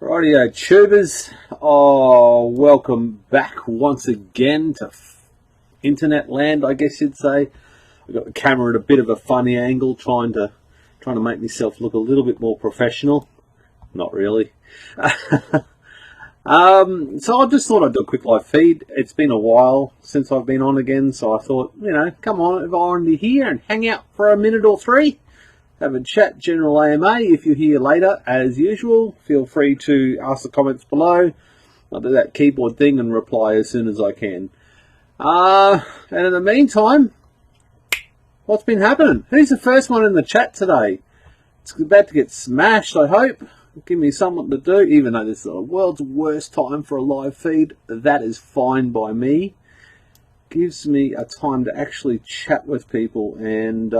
Rightio tubers, welcome back once again to internet land, I guess you'd say. I've got the camera at a bit of a funny angle, trying to make myself look a little bit more professional. Not really. So I just thought I'd do a quick live feed. It's been a while since I've been on again, so I thought, come on, if I wanted to hear and hang out for a minute or three, have a chat, general AMA. If you're here later, as usual, feel free to ask the comments below. I'll do that keyboard thing and reply as soon as I can. And in the meantime, what's been happening? Who's the first one in the chat today? It's about to get smashed, I hope. Give me something to do, even though this is the world's worst time for a live feed. That is fine by me. Gives me a time to actually chat with people and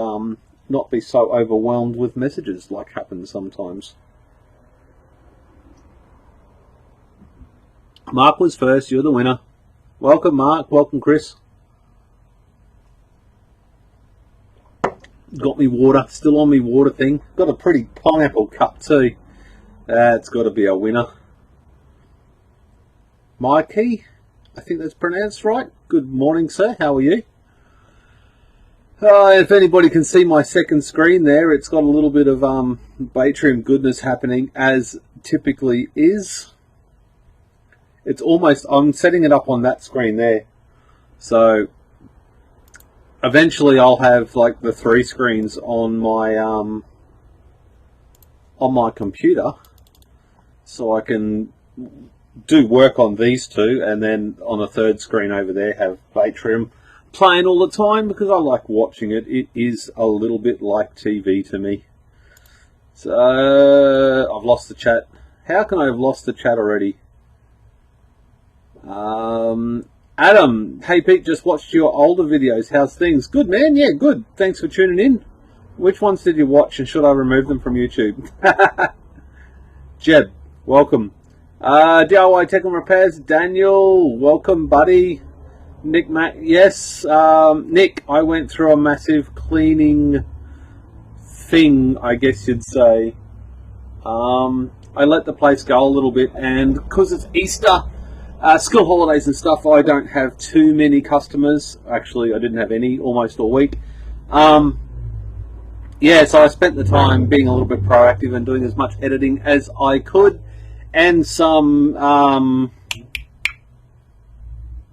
not be so overwhelmed with messages like happens sometimes. Mark was first, you're the winner. Welcome Mark, welcome Chris. Got me water, still on me water thing. Got a pretty pineapple cup too. That's got to be a winner. Mikey, I think that's pronounced right. Good morning sir, how are you? If anybody can see my second screen there, it's got a little bit of Batrium goodness happening, as typically is. It's almost, I'm setting it up on that screen there. So eventually I'll have like the three screens on my computer, so I can do work on these two, and then on a third screen over there have Batrium playing all the time, because I like watching it. It is a little bit like TV to me. So I've lost the chat. How can I have lost the chat already? Adam, hey Pete, just watched your older videos. How's things? Good man, yeah, good. Thanks for tuning in. Which ones did you watch, and should I remove them from YouTube? Jeb, welcome. DIY Tech and Repairs, Daniel, welcome buddy. Nick Mac, yes, Nick, I went through a massive cleaning thing, I guess you'd say. I let the place go a little bit, and because it's Easter, school holidays and stuff, I don't have too many customers. Actually, I didn't have any almost all week. Yeah, so I spent the time being a little bit proactive and doing as much editing as I could, and some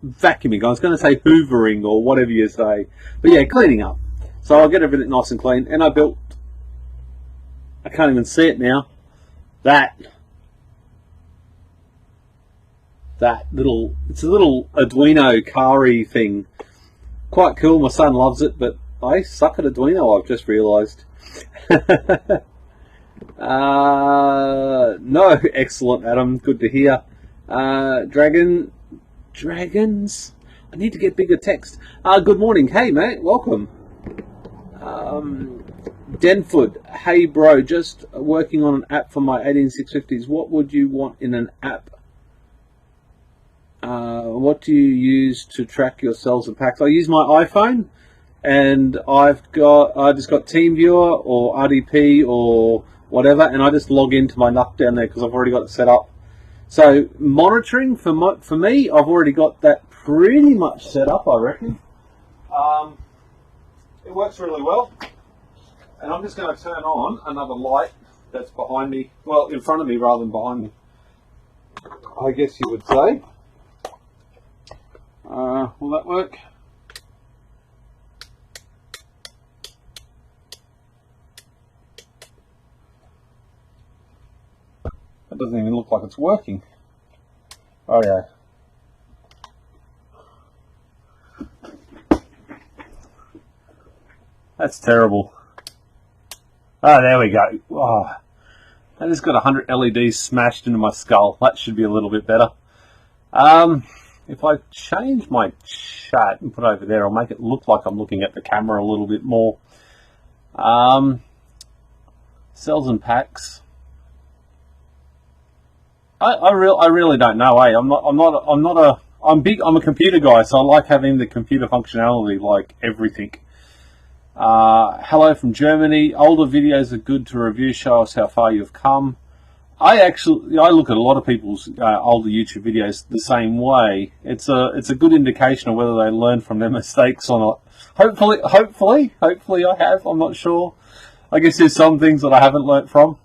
vacuuming. I was going to say hoovering or whatever you say, but yeah, cleaning up. So I'll get everything nice and clean. And I built, I can't even see it now, that little, it's a little Arduino car-y thing. Quite cool. My son loves it, but I suck at Arduino, I've just realised. No, excellent Adam, good to hear. Dragons, I need to get bigger text. Good morning, hey mate, welcome. Denford, hey bro, just working on an app for my 18650s. What would you want in an app? What do you use to track your cells and packs? I use my iPhone, and I just got TeamViewer or RDP or whatever, and I just log into my NUC down there because I've already got it set up. So monitoring for me, I've already got that pretty much set up, I reckon. It works really well. And I'm just going to turn on another light that's behind me, well, in front of me rather than behind me, I guess you would say. Will that work? That doesn't even look like it's working. Oh yeah. That's terrible. Oh, there we go. Oh, I just got 100 LEDs smashed into my skull. That should be a little bit better. If I change my chat and put it over there, I'll make it look like I'm looking at the camera a little bit more. Cells and packs. I really don't know. I'm a computer guy, so I like having the computer functionality, like everything. Hello from Germany. Older videos are good to review. Show us how far you've come. I look at a lot of people's older YouTube videos the same way. It's a good indication of whether they learn from their mistakes or not. Hopefully I have. I'm not sure. I guess there's some things that I haven't learnt from.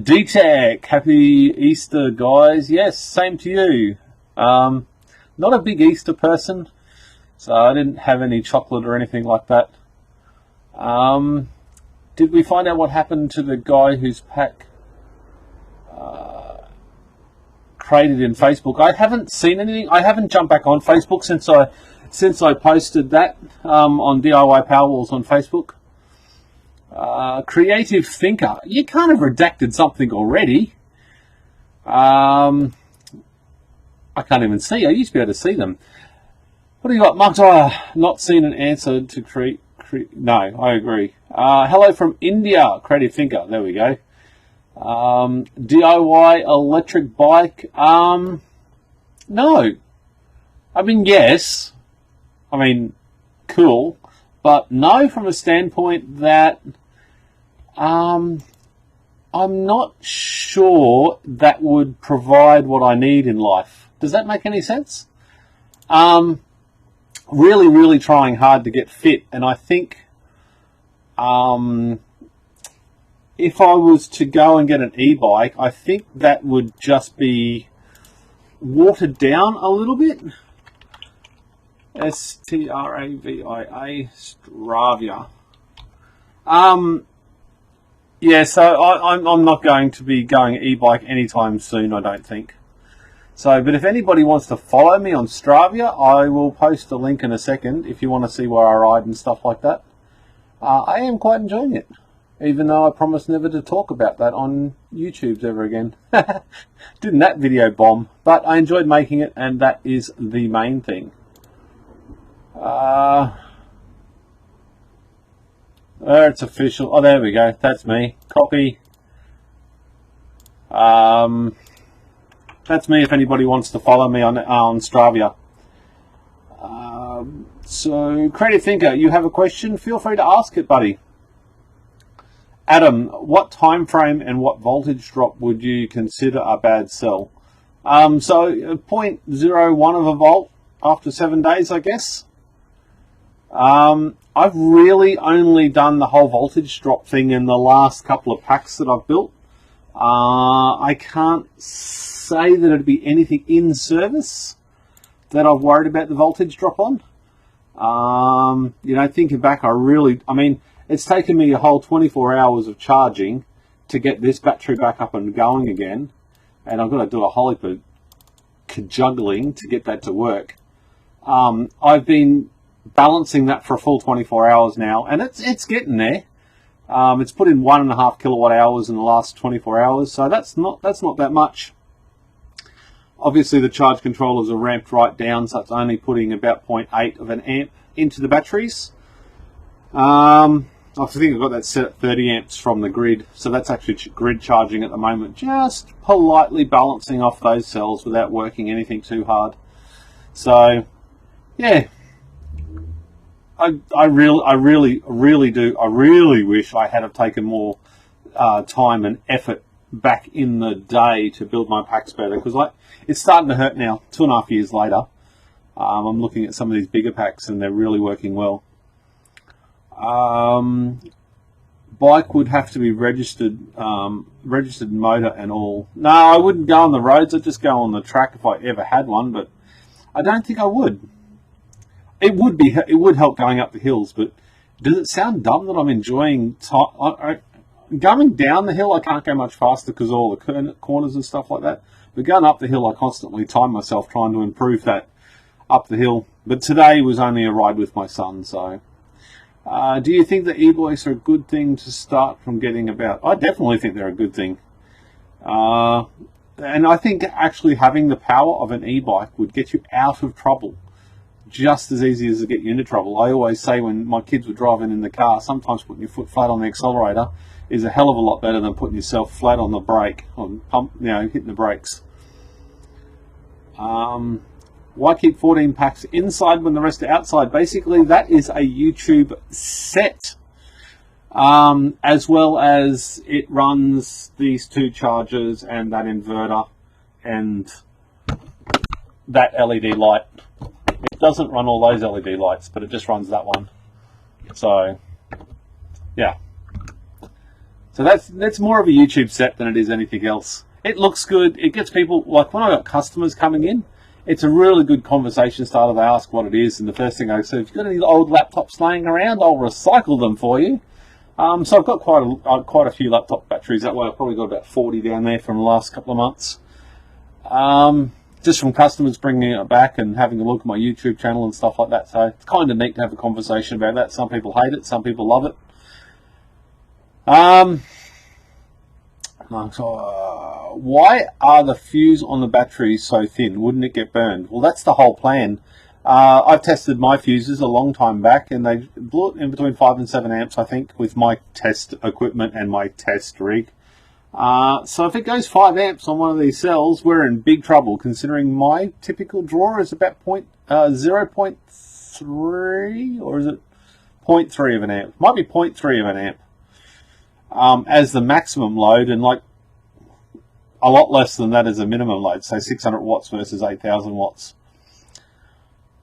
D-Tech, happy Easter, guys. Yes, same to you. Not a big Easter person, so I didn't have any chocolate or anything like that. Did we find out what happened to the guy whose pack created in Facebook? I haven't seen anything. I haven't jumped back on Facebook since I posted that on DIY Powerwalls on Facebook. Creative Thinker. You kind of redacted something already. I can't even see. I used to be able to see them. What do you got, Mark? Not seen an answer to create. No, I agree. Hello from India. Creative Thinker. There we go. DIY electric bike. No. I mean, yes. I mean, cool. But no, from a standpoint that I'm not sure that would provide what I need in life. Does that make any sense? Really trying hard to get fit, and I think if I was to go and get an e-bike, I think that would just be watered down a little bit. Stravia, Stravia. Yeah, so I'm not going to be going e-bike anytime soon, I don't think. So, but if anybody wants to follow me on Stravia, I will post a link in a second if you want to see where I ride and stuff like that. I am quite enjoying it, even though I promised never to talk about that on YouTube ever again. Didn't that video bomb? But I enjoyed making it, and that is the main thing. It's official. Oh, there we go. That's me. Copy. That's me if anybody wants to follow me on Stravia. So, Creative Thinker, you have a question? Feel free to ask it, buddy. Adam, what time frame and what voltage drop would you consider a bad sell? So 0.01 of a volt after 7 days, I guess. I've really only done the whole voltage drop thing in the last couple of packs that I've built. I can't say that it'd be anything in service that I've worried about the voltage drop on. Thinking back, I mean, it's taken me a whole 24 hours of charging to get this battery back up and going again. And I've got to do a whole heap of juggling to get that to work. I've been balancing that for a full 24 hours now, and it's getting there. It's put in 1.5 kilowatt hours in the last 24 hours, so that's not that much. Obviously, the charge controllers are ramped right down, so it's only putting about 0.8 of an amp into the batteries. I think I've got that set at 30 amps from the grid, so that's actually grid charging at the moment. Just politely balancing off those cells without working anything too hard. So, yeah. I really wish I had have taken more time and effort back in the day to build my packs better, because it's starting to hurt now. 2.5 years later, I'm looking at some of these bigger packs and they're really working well. Bike would have to be registered motor and all. No, I wouldn't go on the roads. I'd just go on the track if I ever had one, but I don't think I would. It would help going up the hills, but does it sound dumb that I'm enjoying going down the hill? I can't go much faster because of all the corners and stuff like that. But going up the hill, I constantly time myself trying to improve that up the hill. But today was only a ride with my son, so. Do you think that e-bikes are a good thing to start from getting about? I definitely think they're a good thing. And I think actually having the power of an e-bike would get you out of trouble just as easy as to get you into trouble. I always say when my kids were driving in the car, sometimes putting your foot flat on the accelerator is a hell of a lot better than putting yourself flat on the brake, on pump, hitting the brakes. Why keep 14 packs inside when the rest are outside? Basically, that is a YouTube set. as well as it runs these 2 chargers and that inverter and that LED light. It doesn't run all those LED lights, but it just runs that one. So yeah, so that's more of a YouTube set than it is anything else. It looks good. It gets people, like when I got customers coming in, it's a really good conversation starter. They ask what it is, and the first thing I say, if you've got any old laptops laying around, I'll recycle them for you. So I've got quite a few laptop batteries that way. I've probably got about 40 down there from the last couple of months. Just from customers bringing it back and having a look at my YouTube channel and stuff like that. So it's kind of neat to have a conversation about that. Some people hate it, some people love it. Why are the fuse on the battery so thin? Wouldn't it get burned? Well, that's the whole plan. I've tested my fuses a long time back, and they blew it in between 5 and 7 amps, I think, with my test equipment and my test rig. So if it goes 5 amps on one of these cells, we're in big trouble, considering my typical drawer is about 0.3, or is it 0.3 of an amp? Might be 0.3 of an amp as the maximum load, and like a lot less than that as a minimum load, so 600 watts versus 8,000 watts.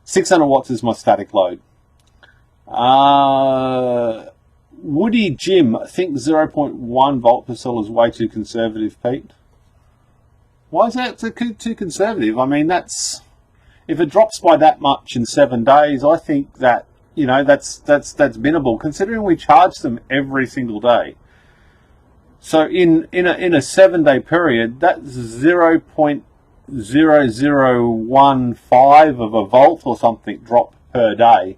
600 watts is my static load. Woody Jim, I think 0.1 volt per cell is way too conservative, Pete. Why is that too conservative? I mean, that's, if it drops by that much in 7 days, I think that, you know, that's minimal, considering we charge them every single day. So in a 7 day period, that's 0.0015 of a volt or something drop per day.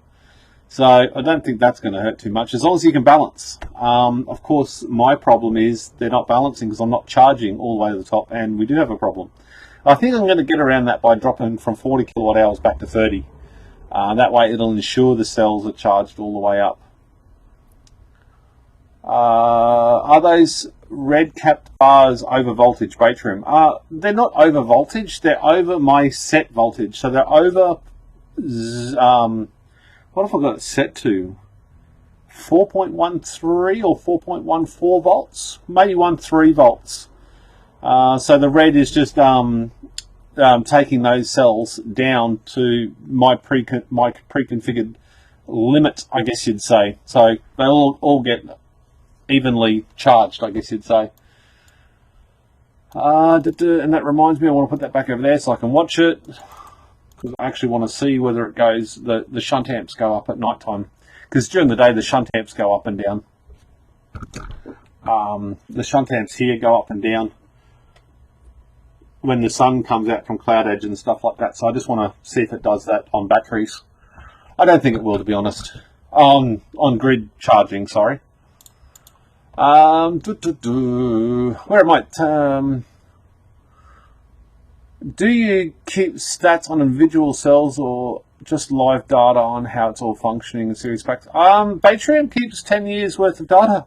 So I don't think that's going to hurt too much, as long as you can balance. Of course, my problem is they're not balancing because I'm not charging all the way to the top, and we do have a problem. I think I'm going to get around that by dropping from 40 kilowatt hours back to 30. That way it'll ensure the cells are charged all the way up. Are those red capped bars over voltage, Batrium? They're not over voltage, they're over my set voltage. So they're over, what have I got it set to? 4.13 or 4.14 volts? Maybe 13 volts. So the red is just taking those cells down to my pre-configured limit, I guess you'd say. So they all get evenly charged, I guess you'd say. And that reminds me, I want to put that back over there so I can watch it, because I actually want to see whether it goes, the shunt amps go up at night time, because during the day the shunt amps go up and down. The shunt amps here go up and down when the sun comes out from cloud edge and stuff like that. So I just want to see if it does that on batteries. I don't think it will, to be honest. On grid charging, sorry. Where it might, do you keep stats on individual cells or just live data on how it's all functioning in series packs? Batrium keeps 10 years worth of data,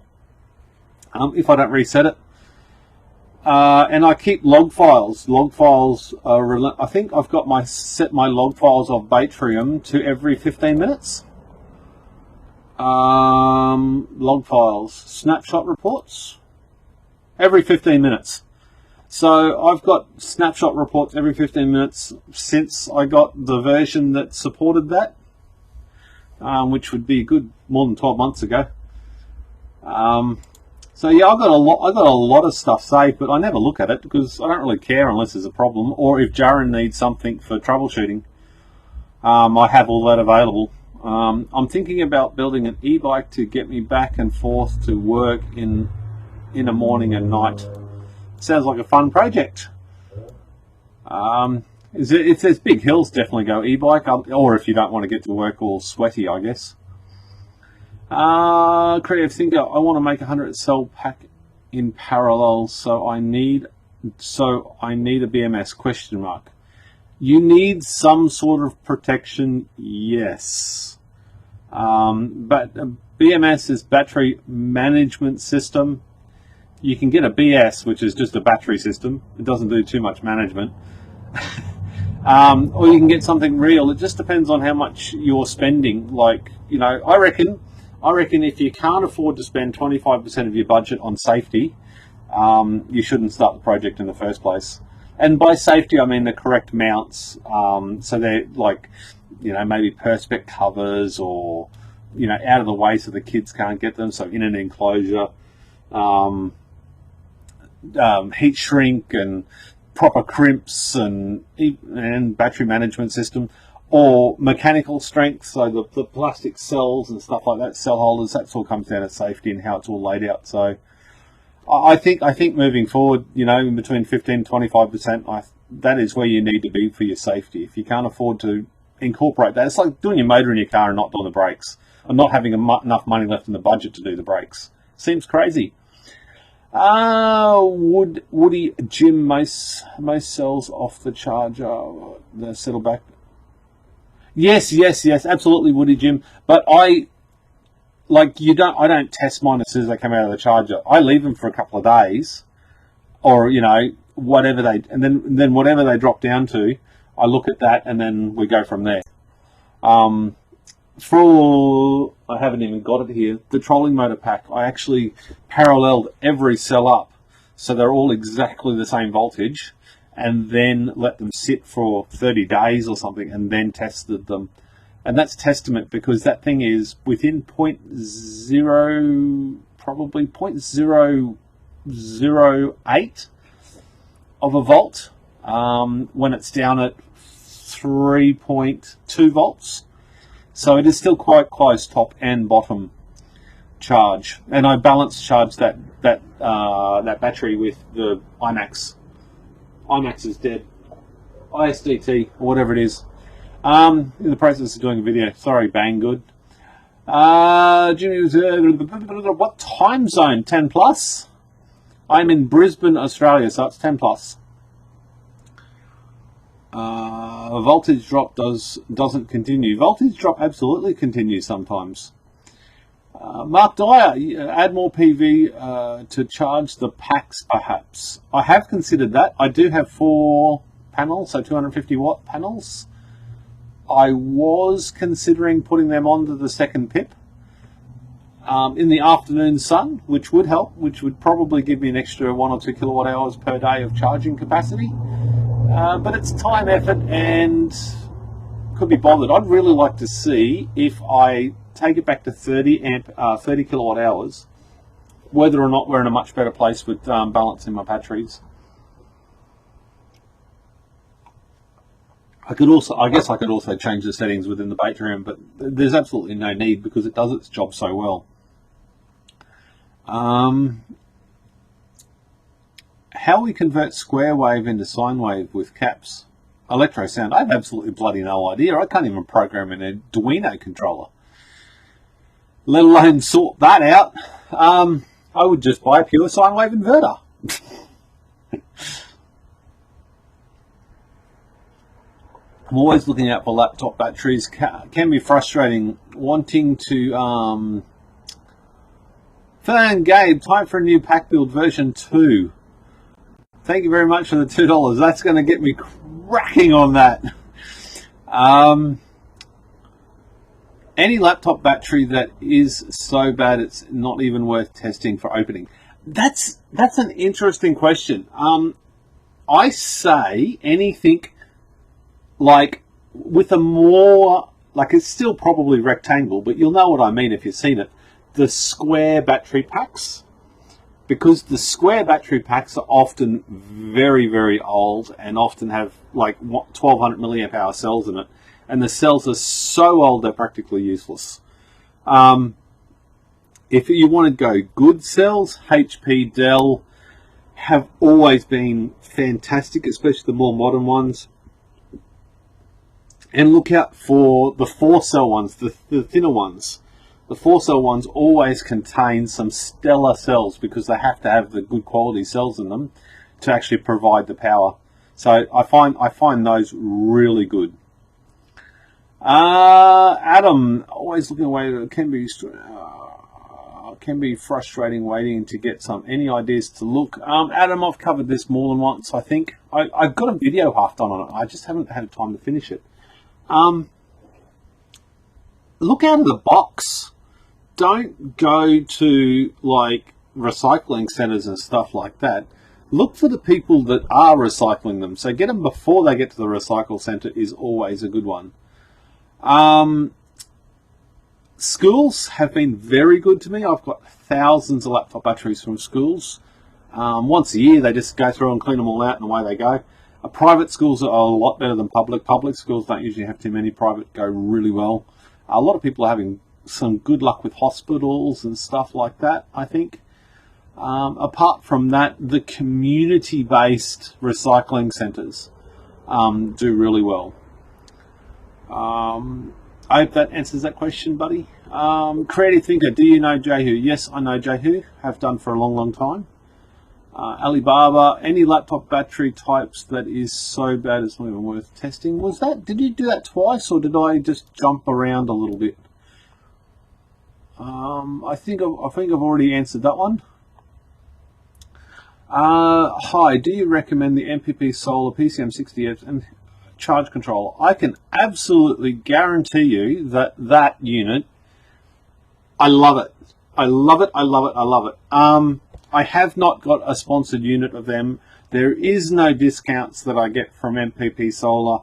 if I don't reset it. And I keep log files. Log files are, I think I've got set my log files of Batrium to every 15 minutes. Log files, snapshot reports, every 15 minutes. So I've got snapshot reports every 15 minutes since I got the version that supported that, which would be good more than 12 months ago. So yeah, I've got a lot of stuff saved, but I never look at it because I don't really care unless there's a problem, or if Jaron needs something for troubleshooting. I have all that available. I'm thinking about building an e-bike to get me back and forth to work in the morning and night. Sounds like a fun project. If there's big hills, definitely go e-bike, or if you don't want to get to work all sweaty, I guess. Creative Thinker, I want to make a 100 cell pack in parallel, so I need a BMS, question mark. You need some sort of protection, yes. But BMS is battery management system. You can get a BS, which is just a battery system. It doesn't do too much management. Or you can get something real. It just depends on how much you're spending. Like, you know, I reckon I reckon if you can't afford to spend 25% of your budget on safety, you shouldn't start the project in the first place. And by safety, I mean the correct mounts. So they're like, maybe perspex covers, or, out of the way so the kids can't get them. So in an enclosure, heat shrink and proper crimps and battery management system, or mechanical strength. So the plastic cells and stuff like that, cell holders, that all comes down to safety and how it's all laid out. So I think moving forward, in between 15 and 25%, that is where you need to be for your safety. If you can't afford to incorporate that, it's like doing your motor in your car and not doing the brakes, and not having enough money left in the budget to do the brakes. Seems crazy. Woody Jim, most cells off the charger, the settle back. Yes, absolutely, Woody Jim. But I don't test mine as soon as they come out of the charger. I leave them for a couple of days, or whatever and then whatever they drop down to, I look at that and then we go from there. I haven't even got it here. The trolling motor pack, I actually paralleled every cell up, so they're all exactly the same voltage, and then let them sit for 30 days or something, and then tested them. And that's testament, because that thing is within probably 0.008 of a volt, when it's down at 3.2 volts. So it is still quite close, top and bottom charge. And I balance charge that battery with the IMAX. IMAX is dead. ISDT, or whatever it is. In the process of doing a video. Sorry, Banggood. Jimmy, what time zone? 10 plus? I'm in Brisbane, Australia, so it's 10 plus. Voltage drop doesn't continue. Voltage drop absolutely continues sometimes. Mark Dyer, add more PV to charge the packs, perhaps. I have considered that. I do have 4 panels, so 250 watt panels. I was considering putting them onto the second pip in the afternoon sun, which would help, which would probably give me an extra 1 or 2 kilowatt hours per day of charging capacity. But it's time, effort, and could be bothered. I'd really like to see if I take it back to 30 kilowatt hours, whether or not we're in a much better place with balancing my batteries. I guess I could also change the settings within the battery room, but there's absolutely no need because it does its job so well. How we convert square wave into sine wave with caps? Electro sound. I have absolutely bloody no idea. I can't even program an Arduino controller, let alone sort that out. I would just buy a pure sine wave inverter. I'm always looking out for laptop batteries. Can be frustrating. Wanting to... Fern Gabe, time for a new pack build version 2. Thank you very much for the $2. That's going to get me cracking on that. Any laptop battery that is so bad it's not even worth testing for opening. That's an interesting question. I say anything like with a more, like it's still probably rectangle, but you'll know what I mean if you've seen it. The square battery packs. Because the square battery packs are often very, very old and often have like 1200 milliamp hour cells in it. And the cells are so old they're practically useless. If you want to go good cells, HP, Dell have always been fantastic, especially the more modern ones. And look out for the 4-cell ones, the thinner ones. The 4-cell ones always contain some stellar cells because they have to have the good quality cells in them to actually provide the power. So I find those really good. Adam, always looking away. It can be frustrating waiting to get any ideas to look. Adam, I've covered this more than once. I think I've got a video half done on it. I just haven't had time to finish it. Look out of the box. don't go to like recycling centres and stuff like that. Look for the people that are recycling them. So get them before they get to the recycle centre is always a good one. Schools have been very good to me. I've got thousands of laptop batteries from schools. Once a year, they just go through and clean them all out and away they go. Private schools are a lot better than public. Public schools don't usually have too many. Private go really well. A lot of people are having some good luck with hospitals and stuff like that, I think. Apart from that, the community-based recycling centres do really well. I hope that answers that question, buddy. Creative Thinker, do you know Jehu? Yes, I know Jehu. Have done for a long, long time. Alibaba, any laptop battery types that is so bad it's not even worth testing. Was that? Did you do that twice, or did I just jump around a little bit? I think I've already answered that one. Hi, do you recommend the MPP Solar PCM60F and charge controller? I can absolutely guarantee you that that unit, I love it. I love it. I love it. I love it. I have not got a sponsored unit of them. There is no discounts that I get from MPP Solar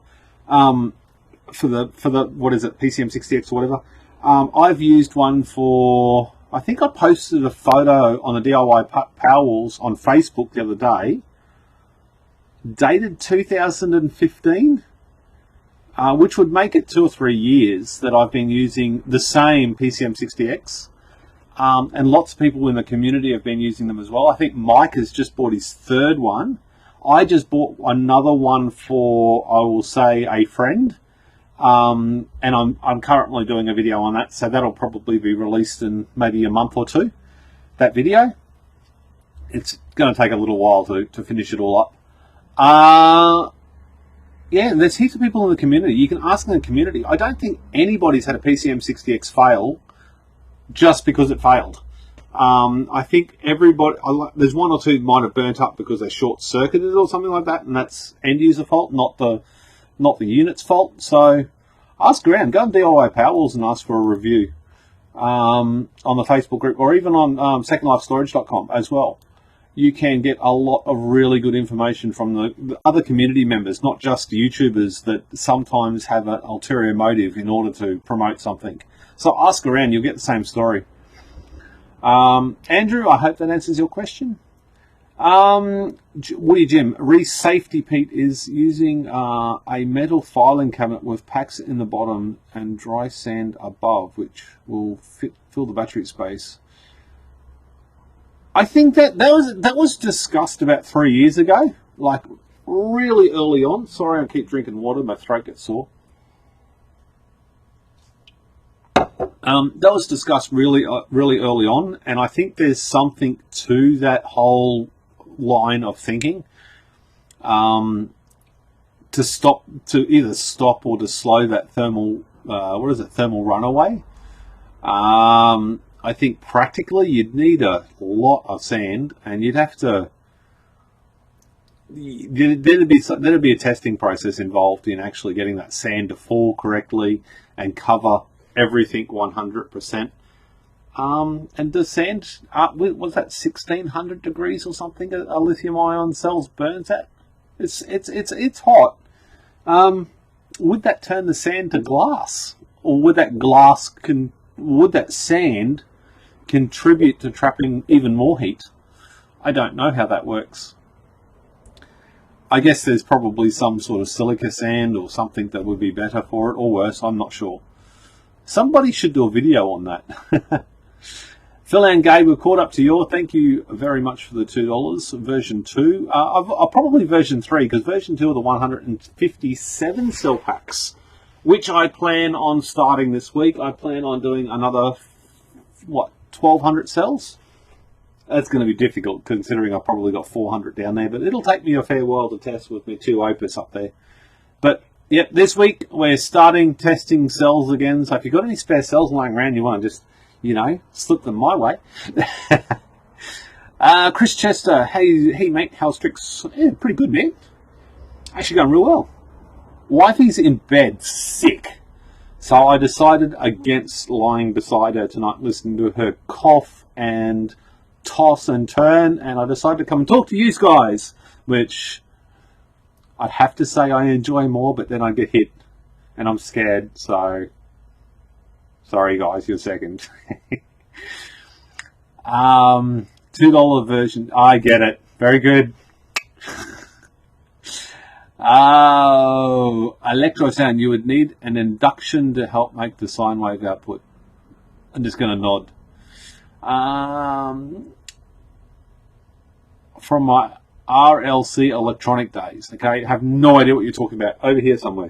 for the what is it, PCM60X or whatever. I've used one for, I think I posted a photo on the DIY Powerwalls on Facebook the other day, dated 2015, which would make it 2 or 3 years that I've been using the same PCM60X. And lots of people in the community have been using them as well. I think Mike has just bought his 3rd one. I just bought another one for, I will say, a friend. And I'm currently doing a video on that, so that'll probably be released in maybe a month or 2. That video. It's going to take a little while to finish it all up. Yeah, there's heaps of people in the community. You can ask in the community. I don't think anybody's had a PCM60X fail just because it failed. I think everybody, there's 1 or 2 might have burnt up because they short-circuited or something like that, and that's end-user fault, not the unit's fault. So ask around. Go on DIY Powerwalls and ask for a review on the Facebook group, or even on secondlifestorage.com as well. You can get a lot of really good information from the other community members, not just YouTubers that sometimes have an ulterior motive in order to promote something. So ask around, you'll get the same story. Andrew, I hope that answers your question. Woody Jim, Safety Pete is using a metal filing cabinet with packs in the bottom and dry sand above, which will fill the battery space. I think that was discussed about 3 years ago, like really early on. Sorry, I keep drinking water, my throat gets sore. That was discussed really early on, and I think there's something to that whole line of thinking. To either stop or to slow that thermal runaway. I think practically you'd need a lot of sand, and you'd have to. There'd be a testing process involved in actually getting that sand to fall correctly and cover everything 100%. And the sand, was that 1600 degrees or something? A lithium-ion cells burns at. It's hot. Would that turn the sand to glass, or would that sand contribute to trapping even more heat? I don't know how that works. I guess there's probably some sort of silica sand or something that would be better for it, or worse. I'm not sure. Somebody should do a video on that. Phil and Gabe, we're caught up to your. Thank you very much for the $2. Version 2. I'll probably version 3, because version 2 are the 157 cell packs, which I plan on starting this week. I plan on doing another, 1,200 cells? That's going to be difficult, considering I've probably got 400 down there, but it'll take me a fair while to test with my 2 Opus up there. But yep, this week we're starting testing cells again. So if you've got any spare cells lying around, you want to just, slip them my way. Chris Chester, hey mate, how's tricks? Yeah, pretty good, man. Actually going real well. Wifey's in bed, sick. So I decided against lying beside her tonight, listening to her cough and toss and turn, and I decided to come and talk to you guys, which I'd have to say I enjoy more, but then I get hit and I'm scared, so sorry guys, you're second. $2 version, I get it, very good. Oh, electro sound, you would need an induction to help make the sine wave output. I'm just going to nod. From my RLC electronic days, okay, I have no idea what you're talking about. Over here somewhere.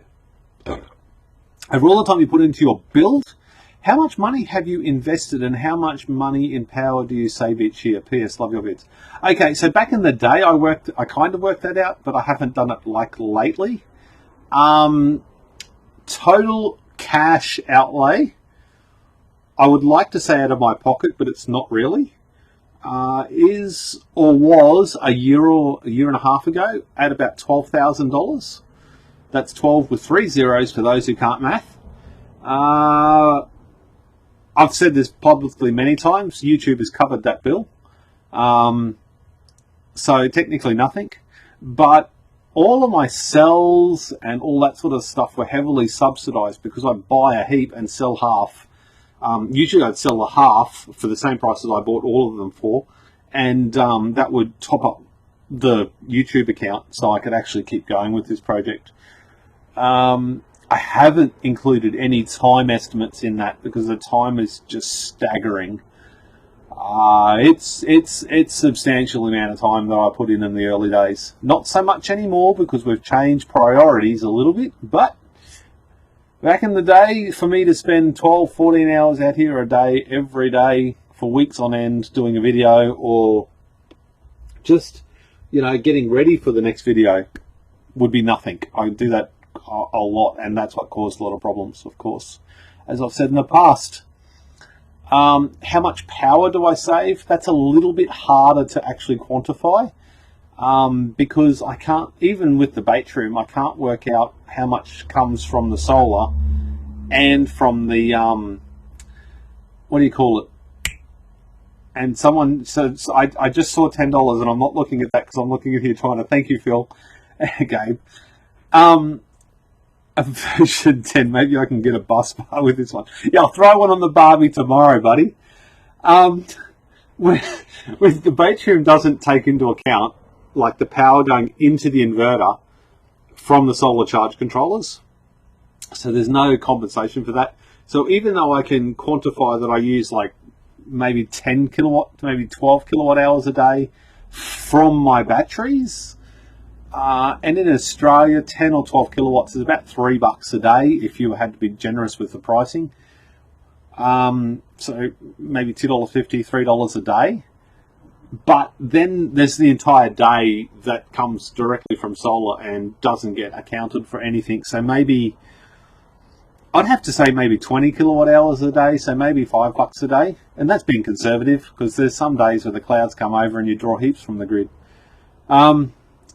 Over all the time you put into your build, how much money have you invested and how much money in power do you save each year? PS, love your vids. Okay, so back in the day I kind of worked that out, but I haven't done it like lately. Total cash outlay, I would like to say out of my pocket, but it's not really. Is or was a year and a half ago at about $12,000. That's 12 with 3 zeros for those who can't math. I've said this publicly many times. YouTube has covered that bill. So technically nothing. But all of my cells and all that sort of stuff were heavily subsidized because I buy a heap and sell half. Usually I'd sell the half for the same price as I bought all of them for. And that would top up the YouTube account so I could actually keep going with this project. I haven't included any time estimates in that because the time is just staggering. It's substantial amount of time that I put in the early days. Not so much anymore because we've changed priorities a little bit, but back in the day, for me to spend 12, 14 hours out here a day, every day, for weeks on end, doing a video, or just, getting ready for the next video would be nothing. I do that a lot, and that's what caused a lot of problems, of course, as I've said in the past. How much power do I save? That's a little bit harder to actually quantify, because I can't, even with the Batroom, I can't work out how much comes from the solar and from the what do you call it? And someone said, so I just saw $10, and I'm not looking at that because I'm looking at here trying to, thank you, Phil, Gabe. A version 10, maybe I can get a bus bar with this one. Yeah, I'll throw one on the Barbie tomorrow, buddy. With the Batroom doesn't take into account like the power going into the inverter from the solar charge controllers. So there's no compensation for that. So even though I can quantify that I use like maybe 10 kilowatt, maybe 12 kilowatt hours a day from my batteries, and in Australia, 10 or 12 kilowatts is about $3 a day if you had to be generous with the pricing. So maybe $2.50, $3 a day. But then there's the entire day that comes directly from solar and doesn't get accounted for anything. So maybe, I'd have to say maybe 20 kilowatt hours a day, so maybe $5 a day. And that's being conservative because there's some days where the clouds come over and you draw heaps from the grid.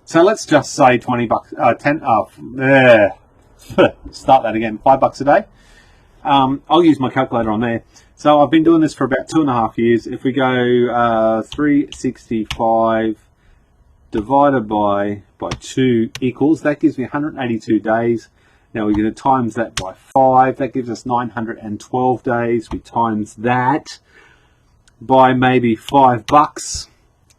So let's just say $10, start that again, $5 a day. I'll use my calculator on there. So I've been doing this for about 2.5 years. If we go 365 divided by 2 equals, that gives me 182 days. Now we're going to times that by 5. That gives us 912 days. We times that by maybe $5.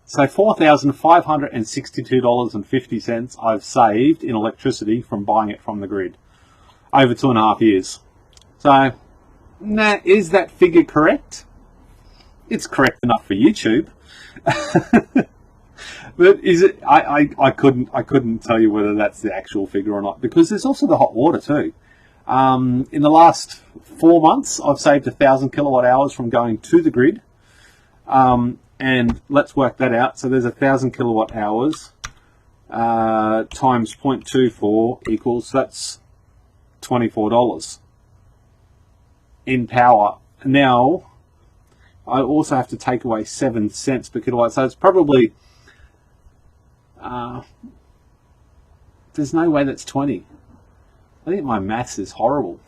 So $4,562.50 I've saved in electricity from buying it from the grid over 2.5 years. So, now, is that figure correct? It's correct enough for YouTube. But is it? I couldn't tell you whether that's the actual figure or not, because there's also the hot water too. In the last 4 months, I've saved 1,000 kilowatt hours from going to the grid. And let's work that out. So there's 1,000 kilowatt hours times 0.24 equals, that's $24 in power. Now, I also have to take away 7 cents per kilowatt. So it's probably, there's no way that's 20. I think my maths is horrible.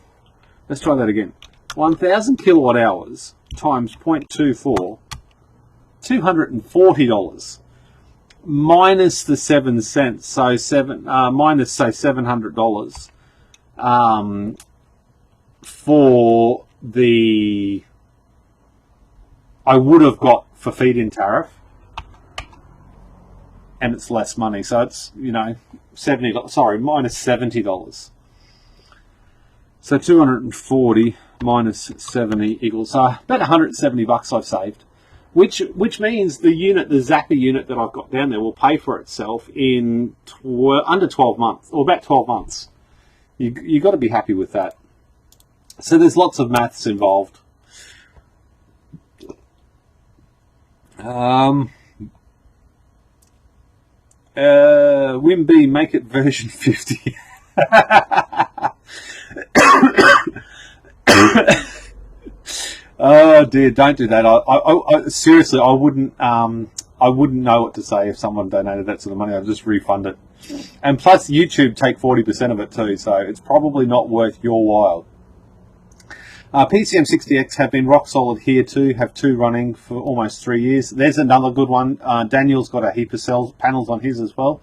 Let's try that again. 1,000 kilowatt hours times 0.24, $240 minus the 7 cents, so minus say $700 for the I would have got for feed-in tariff, and it's less money, so it's minus $70. So 240 minus 70 equals about $170 I've saved, which means the Zapper unit that I've got down there will pay for itself in under 12 months, or about 12 months. You got to be happy with that. So there's lots of maths involved. WimB, make it version 50. Oh dear, don't do that. I seriously, I wouldn't know what to say if someone donated that sort of money. I'd just refund it. And plus, YouTube take 40% of it too, so it's probably not worth your while. PCM60X have been rock solid here too. Have 2 running for almost 3 years. There's another good one. Daniel's got a heap of panels on his as well.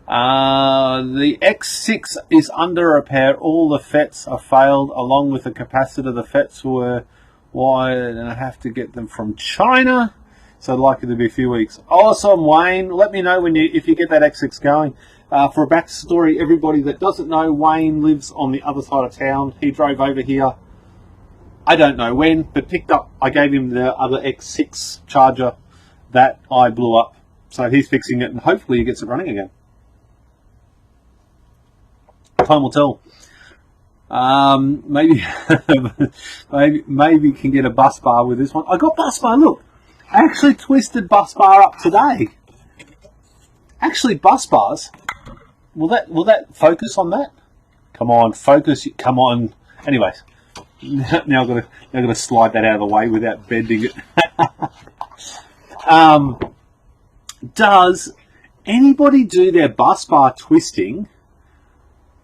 The X6 is under repair. All the FETs are failed, along with the capacitor. The FETs were wired, and I have to get them from China, so likely to be a few weeks. Awesome, Wayne. Let me know if you get that X6 going. For a backstory, everybody that doesn't know, Wayne lives on the other side of town. He drove over here, I don't know when, but picked up. I gave him the other X6 charger that I blew up, so he's fixing it, and hopefully he gets it running again. Time will tell. Maybe maybe can get a bus bar with this one. I got bus bar. Look, I actually twisted bus bar up today. Actually, bus bars. Will that focus on that? Come on, focus. Come on. Anyways, now I've got to slide that out of the way without bending it. Does anybody do their bus bar twisting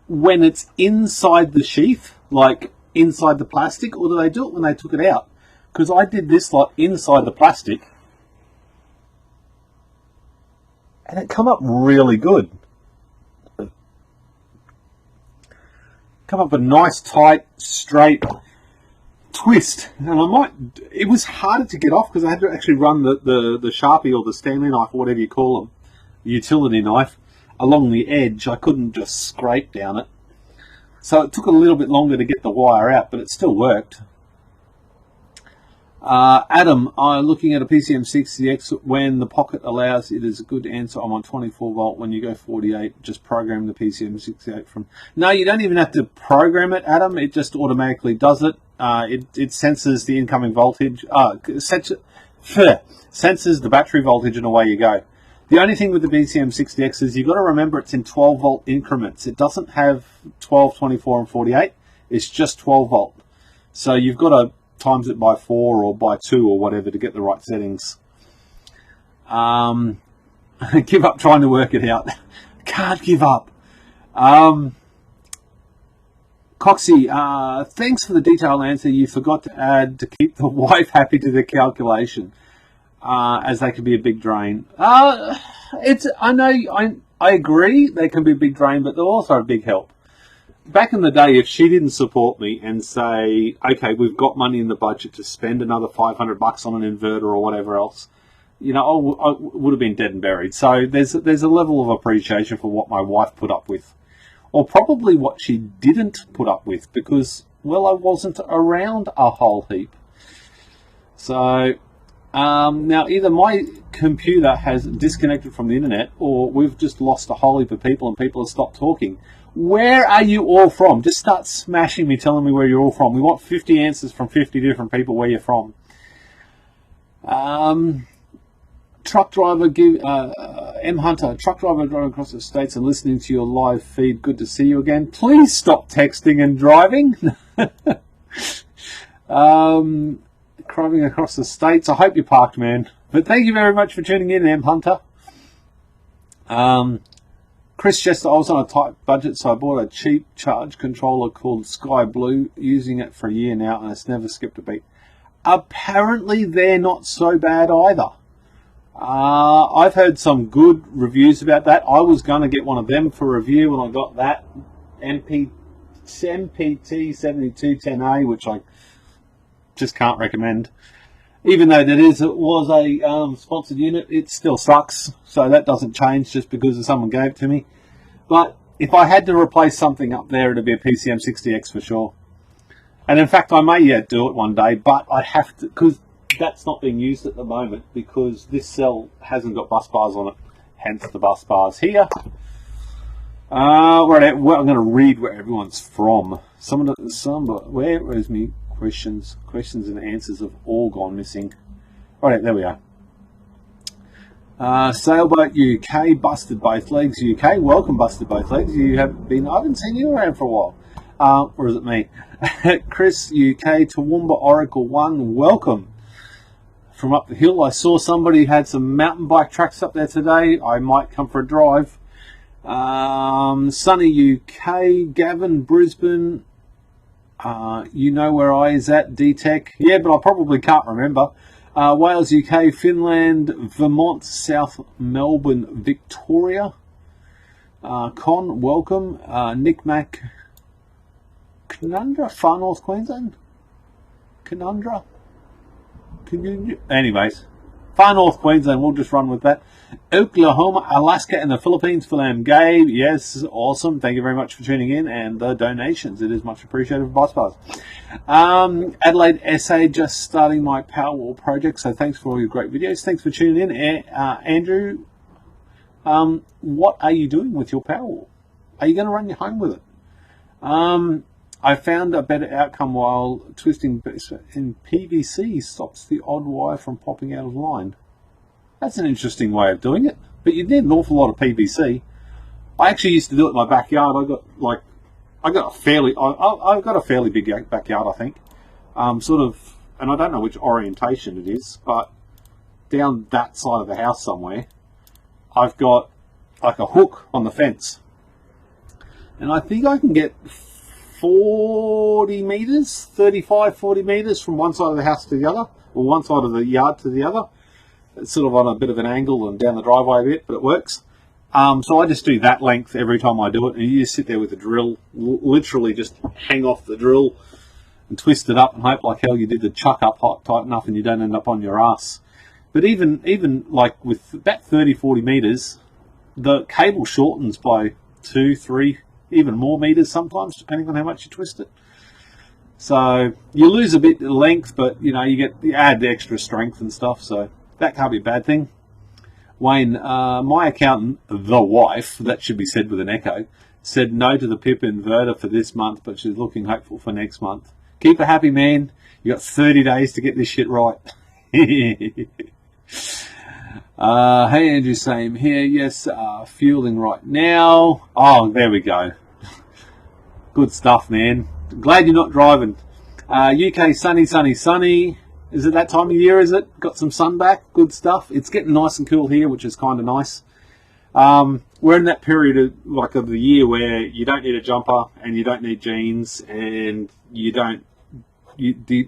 when it's inside the sheath, like inside the plastic, or do they do it when they took it out? Because I did this like inside the plastic, and it come up really good. Come up a nice, tight, straight twist. And it was harder to get off because I had to actually run the Sharpie or the Stanley knife, or whatever you call them, the utility knife, along the edge. I couldn't just scrape down it. So it took a little bit longer to get the wire out, but it still worked. Adam, looking at a PCM60X, when the pocket allows, it is a good answer. I'm on 24 volt. When you go 48, just program the PCM68 from... No, you don't even have to program it, Adam. It just automatically does it. It senses the incoming voltage, senses the battery voltage, and away you go. The only thing with the PCM60X is you've got to remember it's in 12 volt increments. It doesn't have 12, 24 and 48. It's just 12 volt. So you've got to times it by 4 or by 2 or whatever to get the right settings. Give up trying to work it out. Can't give up. Coxie, thanks for the detailed answer. You forgot to add to keep the wife happy to the calculation, as they can be a big drain. I agree they can be a big drain, but they're also a big help. Back in the day, if she didn't support me and say, okay, we've got money in the budget to spend another $500 on an inverter or whatever else, I would have been dead and buried. So there's a level of appreciation for what my wife put up with, or probably what she didn't put up with, because, well, I wasn't around a whole heap. So now either my computer has disconnected from the internet, or we've just lost a whole heap of people and people have stopped talking. Where are you all from? Just start smashing me, telling me where you're all from. We want 50 answers from 50 different people where you're from. Truck driver, M Hunter, truck driver driving across the states and listening to your live feed. Good to see you again. Please stop texting and driving. Driving across the states. I hope you're parked, man. But thank you very much for tuning in, M Hunter. Chris Chester, I was on a tight budget, so I bought a cheap charge controller called Sky Blue, using it for a year now, and it's never skipped a beat. Apparently, they're not so bad either. I've heard some good reviews about that. I was going to get one of them for review when I got that MPT 7210A, which I just can't recommend. Even though it was a sponsored unit, it still sucks. So that doesn't change just because someone gave it to me. But if I had to replace something up there, it'd be a PCM 60X for sure. And in fact, I may yet do it one day, but I have to, because that's not being used at the moment, because this cell hasn't got bus bars on it. Hence the bus bars here. Right, well, I'm going to read where everyone's from. Where is me? Questions and answers have all gone missing. Right, there we are. Sailboat UK, Busted Both Legs UK. Welcome, Busted Both Legs. I haven't seen you around for a while. Or is it me? Chris UK, Toowoomba Oracle 1. Welcome. From up the hill, I saw somebody had some mountain bike tracks up there today. I might come for a drive. Sunny UK, Gavin, Brisbane. You know where I is at, D-Tech. Yeah, but I probably can't remember. Wales, UK, Finland, Vermont, South Melbourne, Victoria. Con, welcome. Nick Mac, Canundra, Far North Queensland. Canundra. Anyways, Far North Queensland, we'll just run with that. Oklahoma, Alaska, and the Philippines. Philam Gabe, yes, awesome. Thank you very much for tuning in and the donations. It is much appreciated for Bus Bars. Adelaide, SA, just starting my Powerwall project, so thanks for all your great videos. Thanks for tuning in. Andrew, what are you doing with your Powerwall? Are you going to run your home with it? I found a better outcome while twisting in PVC stops the odd wire from popping out of line. That's an interesting way of doing it, but you need an awful lot of PVC. I actually used to do it in my backyard. I've got a fairly big backyard, I think. Sort of, and I don't know which orientation it is, but down that side of the house somewhere, I've got like a hook on the fence, and I think I can get 40 meters, 35, 40 meters from one side of the house to the other, or one side of the yard to the other. It's sort of on a bit of an angle and down the driveway a bit, but it works. So I just do that length every time I do it, and you just sit there with the drill, literally just hang off the drill and twist it up and hope like hell you did the chuck up tight enough and you don't end up on your ass. But even like with about 30, 40 meters, the cable shortens by 2, 3, even more meters sometimes, depending on how much you twist it. So you lose a bit of length, but you add the extra strength and stuff, so that can't be a bad thing. Wayne, my accountant, the wife, that should be said with an echo, said no to the PIP inverter for this month, but she's looking hopeful for next month. Keep her happy, man. You got 30 days to get this shit right. Hey Andrew, same here. Yes, fueling right now. Oh, there we go. Good stuff, man. Glad you're not driving. UK, sunny, sunny, sunny. Is it that time of year, is it? Got some sun back? Good stuff. It's getting nice and cool here, which is kind of nice. We're in that period of the year where you don't need a jumper and you don't need jeans and you're not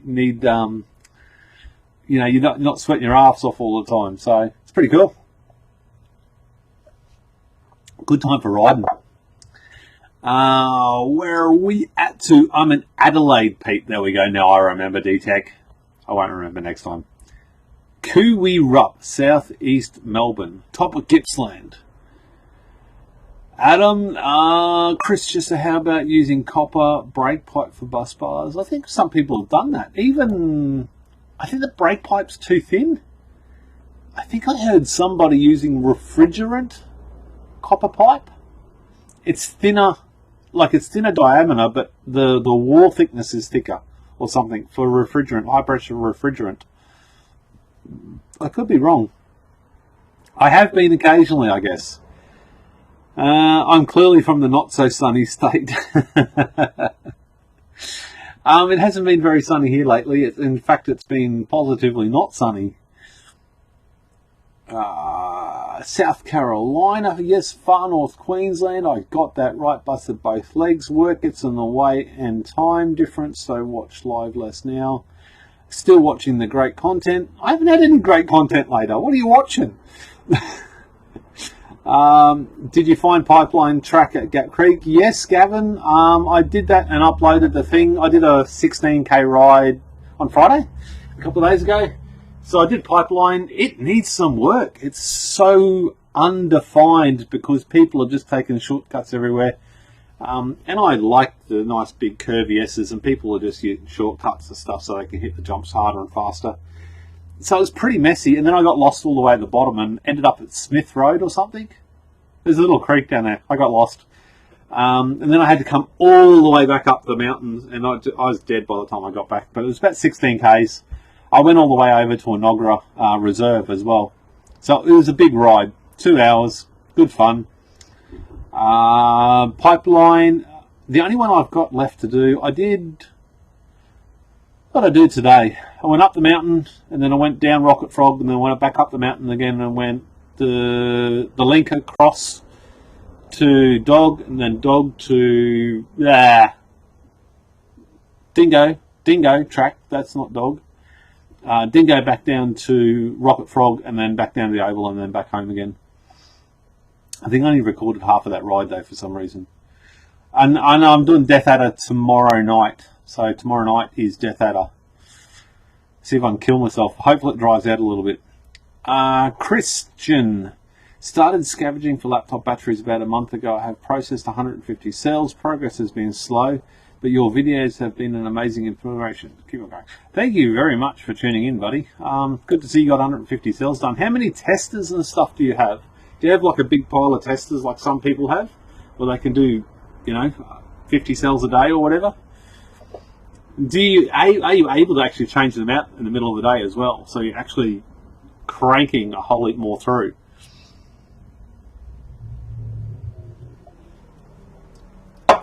sweating your arse off all the time. So it's pretty cool. Good time for riding. Where are we at to? I'm in Adelaide, Pete. There we go. Now I remember, D-Tech. I won't remember next time. Cooee Rup, southeast Melbourne, top of Gippsland. Adam, Chris, just how about using copper brake pipe for bus bars? I think some people have done that. I think the brake pipe's too thin. I think I heard somebody using refrigerant copper pipe. It's thinner, it's thinner diameter, but the wall thickness is thicker or something for refrigerant, high pressure refrigerant. I could be wrong. I have been occasionally, I guess. I'm clearly from the not so sunny state. It hasn't been very sunny here lately. In fact, it's been positively not sunny. South Carolina, yes, far north Queensland. I got that right, busted both legs. Work gets in the way and time difference, so watch live less now. Still watching the great content. I haven't had any great content later. What are you watching? Did you find pipeline track at Gap Creek? Yes, Gavin. I did that and uploaded the thing. I did a 16k ride on Friday, a couple of days ago. So I did pipeline. It needs some work. It's so undefined because people are just taking shortcuts everywhere. And I like the nice big curvy S's, and people are just using shortcuts and stuff so they can hit the jumps harder and faster. So it was pretty messy, and then I got lost all the way at the bottom and ended up at Smith Road or something. There's a little creek down there. I got lost. And then I had to come all the way back up the mountains, and I was dead by the time I got back. But it was about 16 k's. I went all the way over to Enoggera Reserve as well. So it was a big ride. 2 hours. Good fun. Pipeline. The only one I've got left to do, what did I do today? I went up the mountain, and then I went down Rocket Frog, and then went back up the mountain again, and went the link across to Dog, and then Dog to Dingo track. That's not Dog. Dingo back down to Rocket Frog, and then back down to the Oval, and then back home again. I think I only recorded half of that ride though for some reason. And I'm doing Death Adder tomorrow night. So tomorrow night is Death Adder. See if I can kill myself. Hopefully it dries out a little bit. Christian. Started scavenging for laptop batteries about a month ago. I have processed 150 cells. Progress has been slow, but your videos have been an amazing inspiration. Keep on going. Thank you very much for tuning in, buddy. Good to see you got 150 cells done. How many testers and stuff do you have? Do you have like a big pile of testers like some people have, where they can do, 50 cells a day or whatever? Are you able to actually change them out in the middle of the day as well? So you're actually cranking a whole heap more through.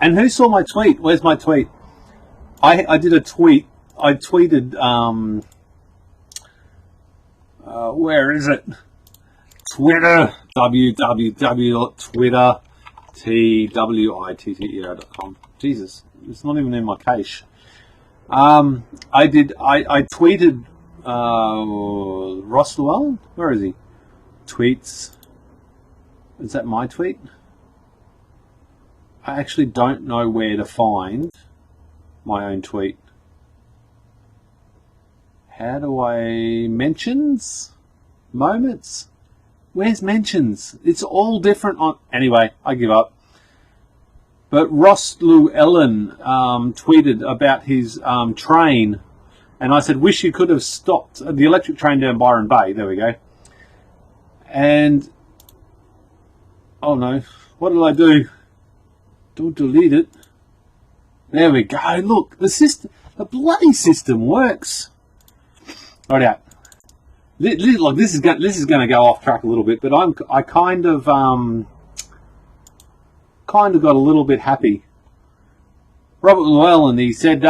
And who saw my tweet? Where's my tweet? I did a tweet. I tweeted, where is it? Twitter, www.twitter.com. Jesus, it's not even in my cache. I tweeted Ross Llewellyn. Where is he? Tweets. Is that my tweet? I actually don't know where to find my own tweet. How do I... Mentions? Moments? Where's mentions? It's all different on... Anyway, I give up. But Ross Llewellyn tweeted about his train, and I said, wish you could have stopped the electric train down Byron Bay. There we go. And... oh no. What did I do? Don't delete it. There we go. Look, the bloody system works. Right out. Like this is going to go off track a little bit, but I kind of got a little bit happy. Robert Llewellyn, he said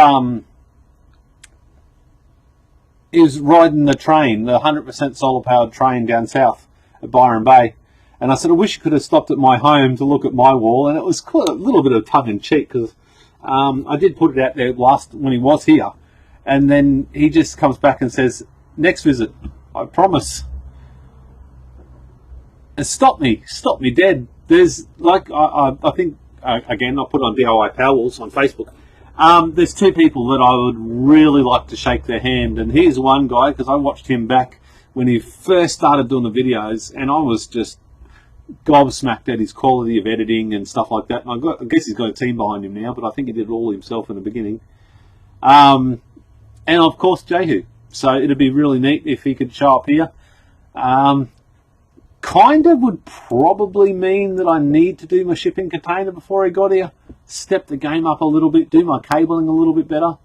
he was riding the train, the 100% solar powered train down south at Byron Bay. And I said, I wish you could have stopped at my home to look at my wall. And it was quite a little bit of tongue-in-cheek because I did put it out there when he was here. And then he just comes back and says, next visit, I promise. And stop me dead. There's, like, I think, again, I'll put on DIY Powerwalls on Facebook. There's two people that I would really like to shake their hand. And here's one guy, because I watched him back when he first started doing the videos. And I was just gobsmacked at his quality of editing and stuff like that. And I guess he's got a team behind him now, but I think he did it all himself in the beginning. And of course Jehu. So it'd be really neat if he could show up here. Kind of would probably mean that I need to do my shipping container before he got here. Step the game up a little bit, do my cabling a little bit better.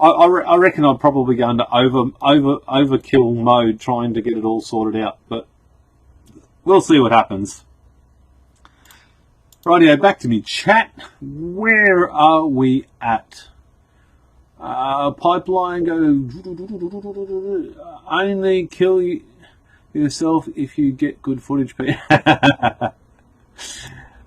I reckon I'd probably go into overkill mode trying to get it all sorted out, but we'll see what happens. Rightio, back to me chat. Where are we at? Pipeline go only yourself if you get good footage.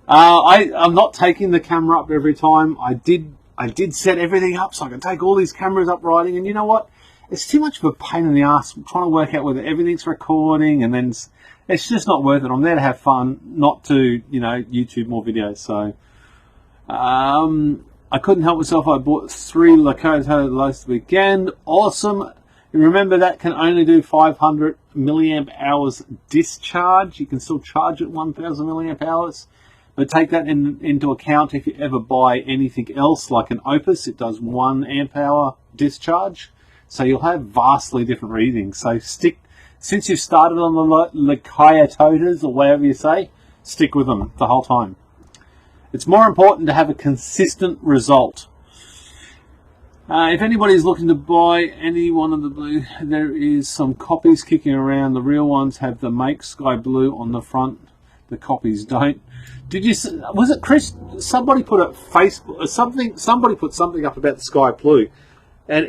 I'm not taking the camera up every time. I did set everything up so I can take all these cameras up riding, and you know what? It's too much of a pain in the ass trying to work out whether everything's recording, and then it's just not worth it. I'm there to have fun, not to, YouTube more videos. So I couldn't help myself. I bought 3 Lakota last weekend. Awesome. Remember, that can only do 500 milliamp hours discharge. You can still charge it 1000 milliamp hours. But take that into account if you ever buy anything else, like an Opus. It does 1 amp hour discharge. So you'll have vastly different readings. So since you've started on the Lakota or whatever you say, stick with them the whole time. It's more important to have a consistent result. If anybody's looking to buy any one of the blue, there is some copies kicking around. The real ones have the Make Sky Blue on the front. The copies don't. Was it Chris? Somebody put a Facebook something. Somebody put something up about the Sky Blue, and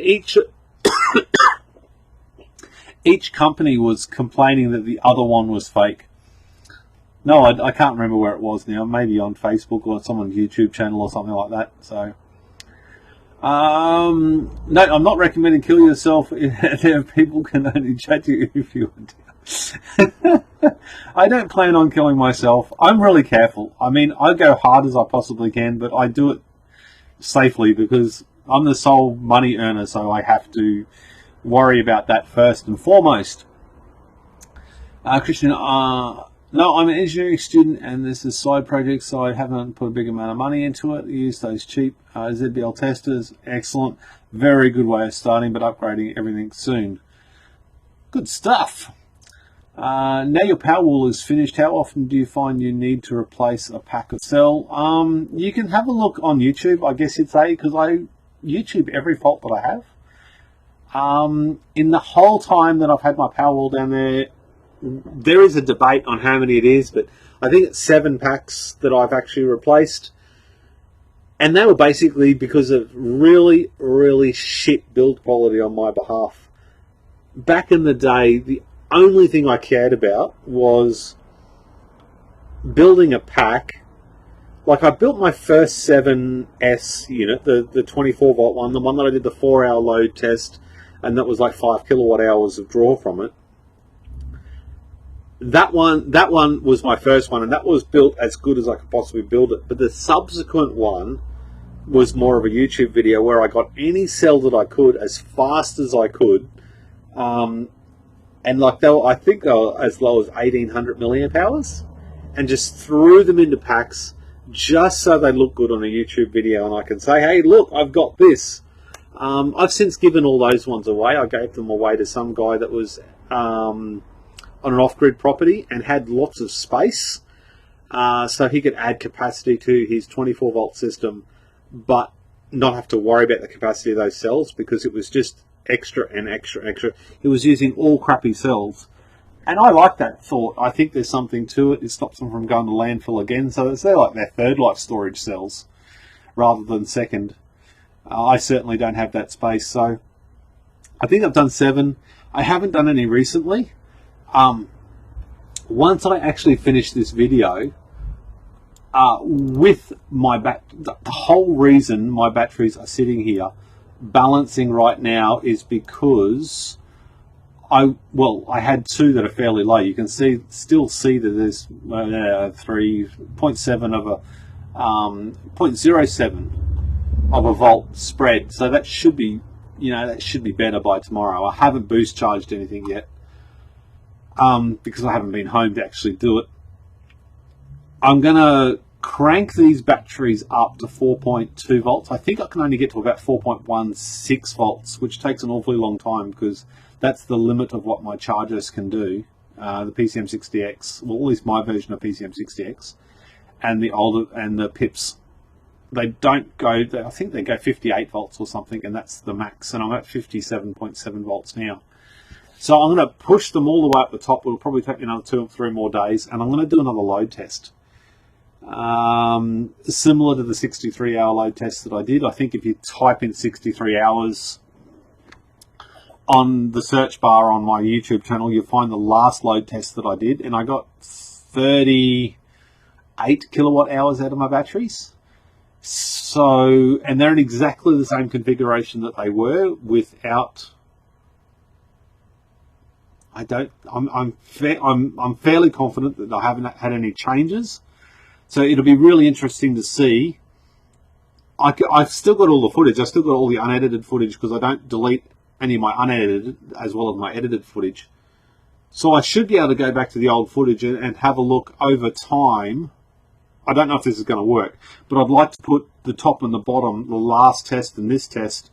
each company was complaining that the other one was fake. No, I can't remember where it was now. Maybe on Facebook or someone's YouTube channel or something like that. So, no, I'm not recommending kill yourself. People can only judge you if you want to. I don't plan on killing myself. I'm really careful. I mean, I go hard as I possibly can, but I do it safely because I'm the sole money earner, so I have to worry about that first and foremost. Christian, no, I'm an engineering student and this is a side project, so I haven't put a big amount of money into it. I use those cheap ZBL testers. Excellent. Very good way of starting, but upgrading everything soon. Good stuff. Now your Powerwall is finished, how often do you find you need to replace a pack of cell? You can have a look on YouTube, I guess you'd say, because I YouTube every fault that I have. In the whole time that I've had my Powerwall down there is a debate on how many it is, but I think it's 7 packs that I've actually replaced. And they were basically because of really, really shit build quality on my behalf. Back in the day, the only thing I cared about was building a pack. Like, I built my first 7S unit, the 24 volt one, the one that I did the 4-hour load test, and that was like 5 kilowatt hours of draw from it. That one was my first one, and that was built as good as I could possibly build it. But the subsequent one was more of a YouTube video where I got any cell that I could as fast as I could. And like I think they were as low as 1800 milliamp hours, and just threw them into packs just so they look good on a YouTube video, and I can say, hey, look, I've got this. I've since given all those ones away. I gave them away to some guy that was on an off-grid property and had lots of space, so he could add capacity to his 24 volt system, but not have to worry about the capacity of those cells, because it was just extra and extra and extra. He was using all crappy cells, and I like that thought. I think there's something to it. It stops them from going to landfill again, so they're like their third life storage cells rather than second. I certainly don't have that space, so I think I've done 7. I haven't done any recently. Once I actually finish this video, with my the whole reason my batteries are sitting here balancing right now is because I had 2 that are fairly low. You can still see that there's 3.7 of a 0.07 of a volt spread, so that should be better by tomorrow. I haven't boost charged anything yet, because I haven't been home to actually do it. I'm gonna crank these batteries up to 4.2 volts. I think I can only get to about 4.16 volts, which takes an awfully long time because that's the limit of what my chargers can do. The PCM60X, well, at least my version of PCM60X, and the PIPs, they don't go. I think they go 58 volts or something, and that's the max. And I'm at 57.7 volts now. So I'm going to push them all the way up the top. It'll probably take me another 2 or 3 more days, and I'm going to do another load test. Similar to the 63-hour load test that I did. I think if you type in 63 hours on the search bar on my YouTube channel, you'll find the last load test that I did, and I got 38 kilowatt hours out of my batteries. So, and they're in exactly the same configuration that they were without. I'm fairly confident that I haven't had any changes. So it'll be really interesting to see. I've still got all the footage. I've still got all the unedited footage because I don't delete any of my unedited as well as my edited footage. So I should be able to go back to the old footage and have a look over time. I don't know if this is going to work, but I'd like to put the top and the bottom, the last test and this test,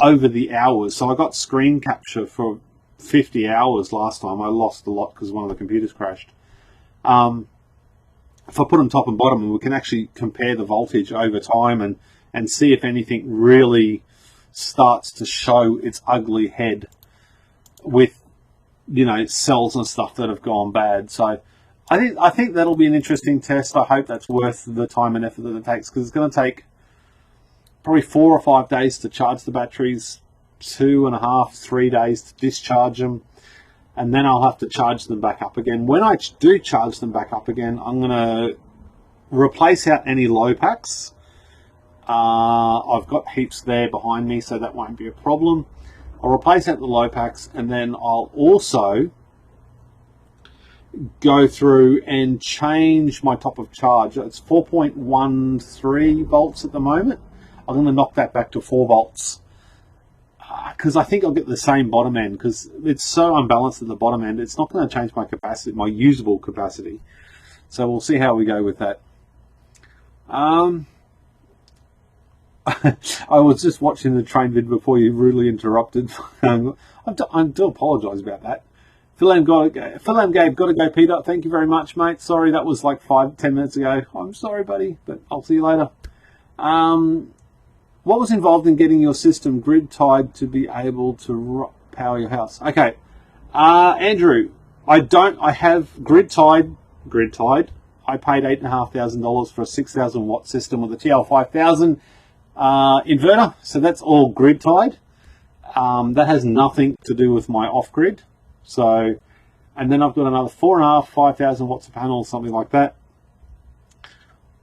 over the hours. So I got screen capture for 50 hours last time. I lost a lot because one of the computers crashed. If I put them top and bottom, we can actually compare the voltage over time and see if anything really starts to show its ugly head with, you know, cells and stuff that have gone bad. So I think that'll be an interesting test. I hope that's worth the time and effort that it takes, because it's going to take probably 4 or 5 days to charge the batteries, 2.5, 3 days to discharge them, and then I'll have to charge them back up again. When I do charge them back up again, I'm going to replace out any low packs. I've got heaps there behind me, so that won't be a problem. I'll replace out the low packs, and then I'll also go through and change my top of charge. It's 4.13 volts at the moment. I'm going to knock that back to 4 volts because I think I'll get the same bottom end, because it's so unbalanced at the bottom end. It's not going to change my capacity, my usable capacity. So we'll see how we go with that. I was just watching the train vid before you rudely interrupted. I do apologise about that. Philam Gabe, got to go, Peter. Thank you very much, mate. Sorry, that was like 5-10 minutes ago. I'm sorry, buddy, but I'll see you later. What was involved in getting your system grid tied to be able to power your house? Okay, Andrew, I have grid tied. I paid $8,500 for a 6,000 watt system with a TL5000 inverter, so that's all grid tied. That has nothing to do with my off grid. So, and then I've got another 4.5, 5,000 watts of panels, something like that,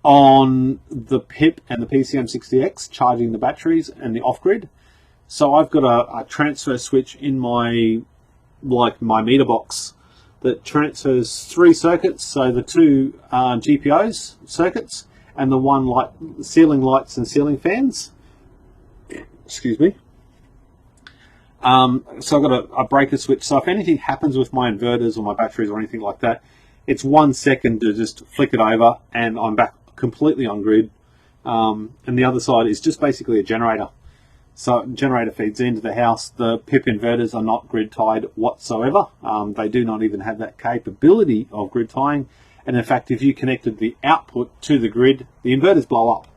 on the PIP and the PCM60X, charging the batteries and the off grid. So I've got a transfer switch in my meter box that transfers 3 circuits. So the 2 GPOs circuits and the 1 ceiling lights and ceiling fans. Excuse me. So I've got a breaker switch. So if anything happens with my inverters or my batteries or anything like that, it's 1 second to just flick it over and I'm back completely on grid. And the other side is just basically a generator. So generator feeds into the house. The PIP inverters are not grid tied whatsoever. They do not even have that capability of grid tying. And in fact, if you connected the output to the grid, the inverters blow up.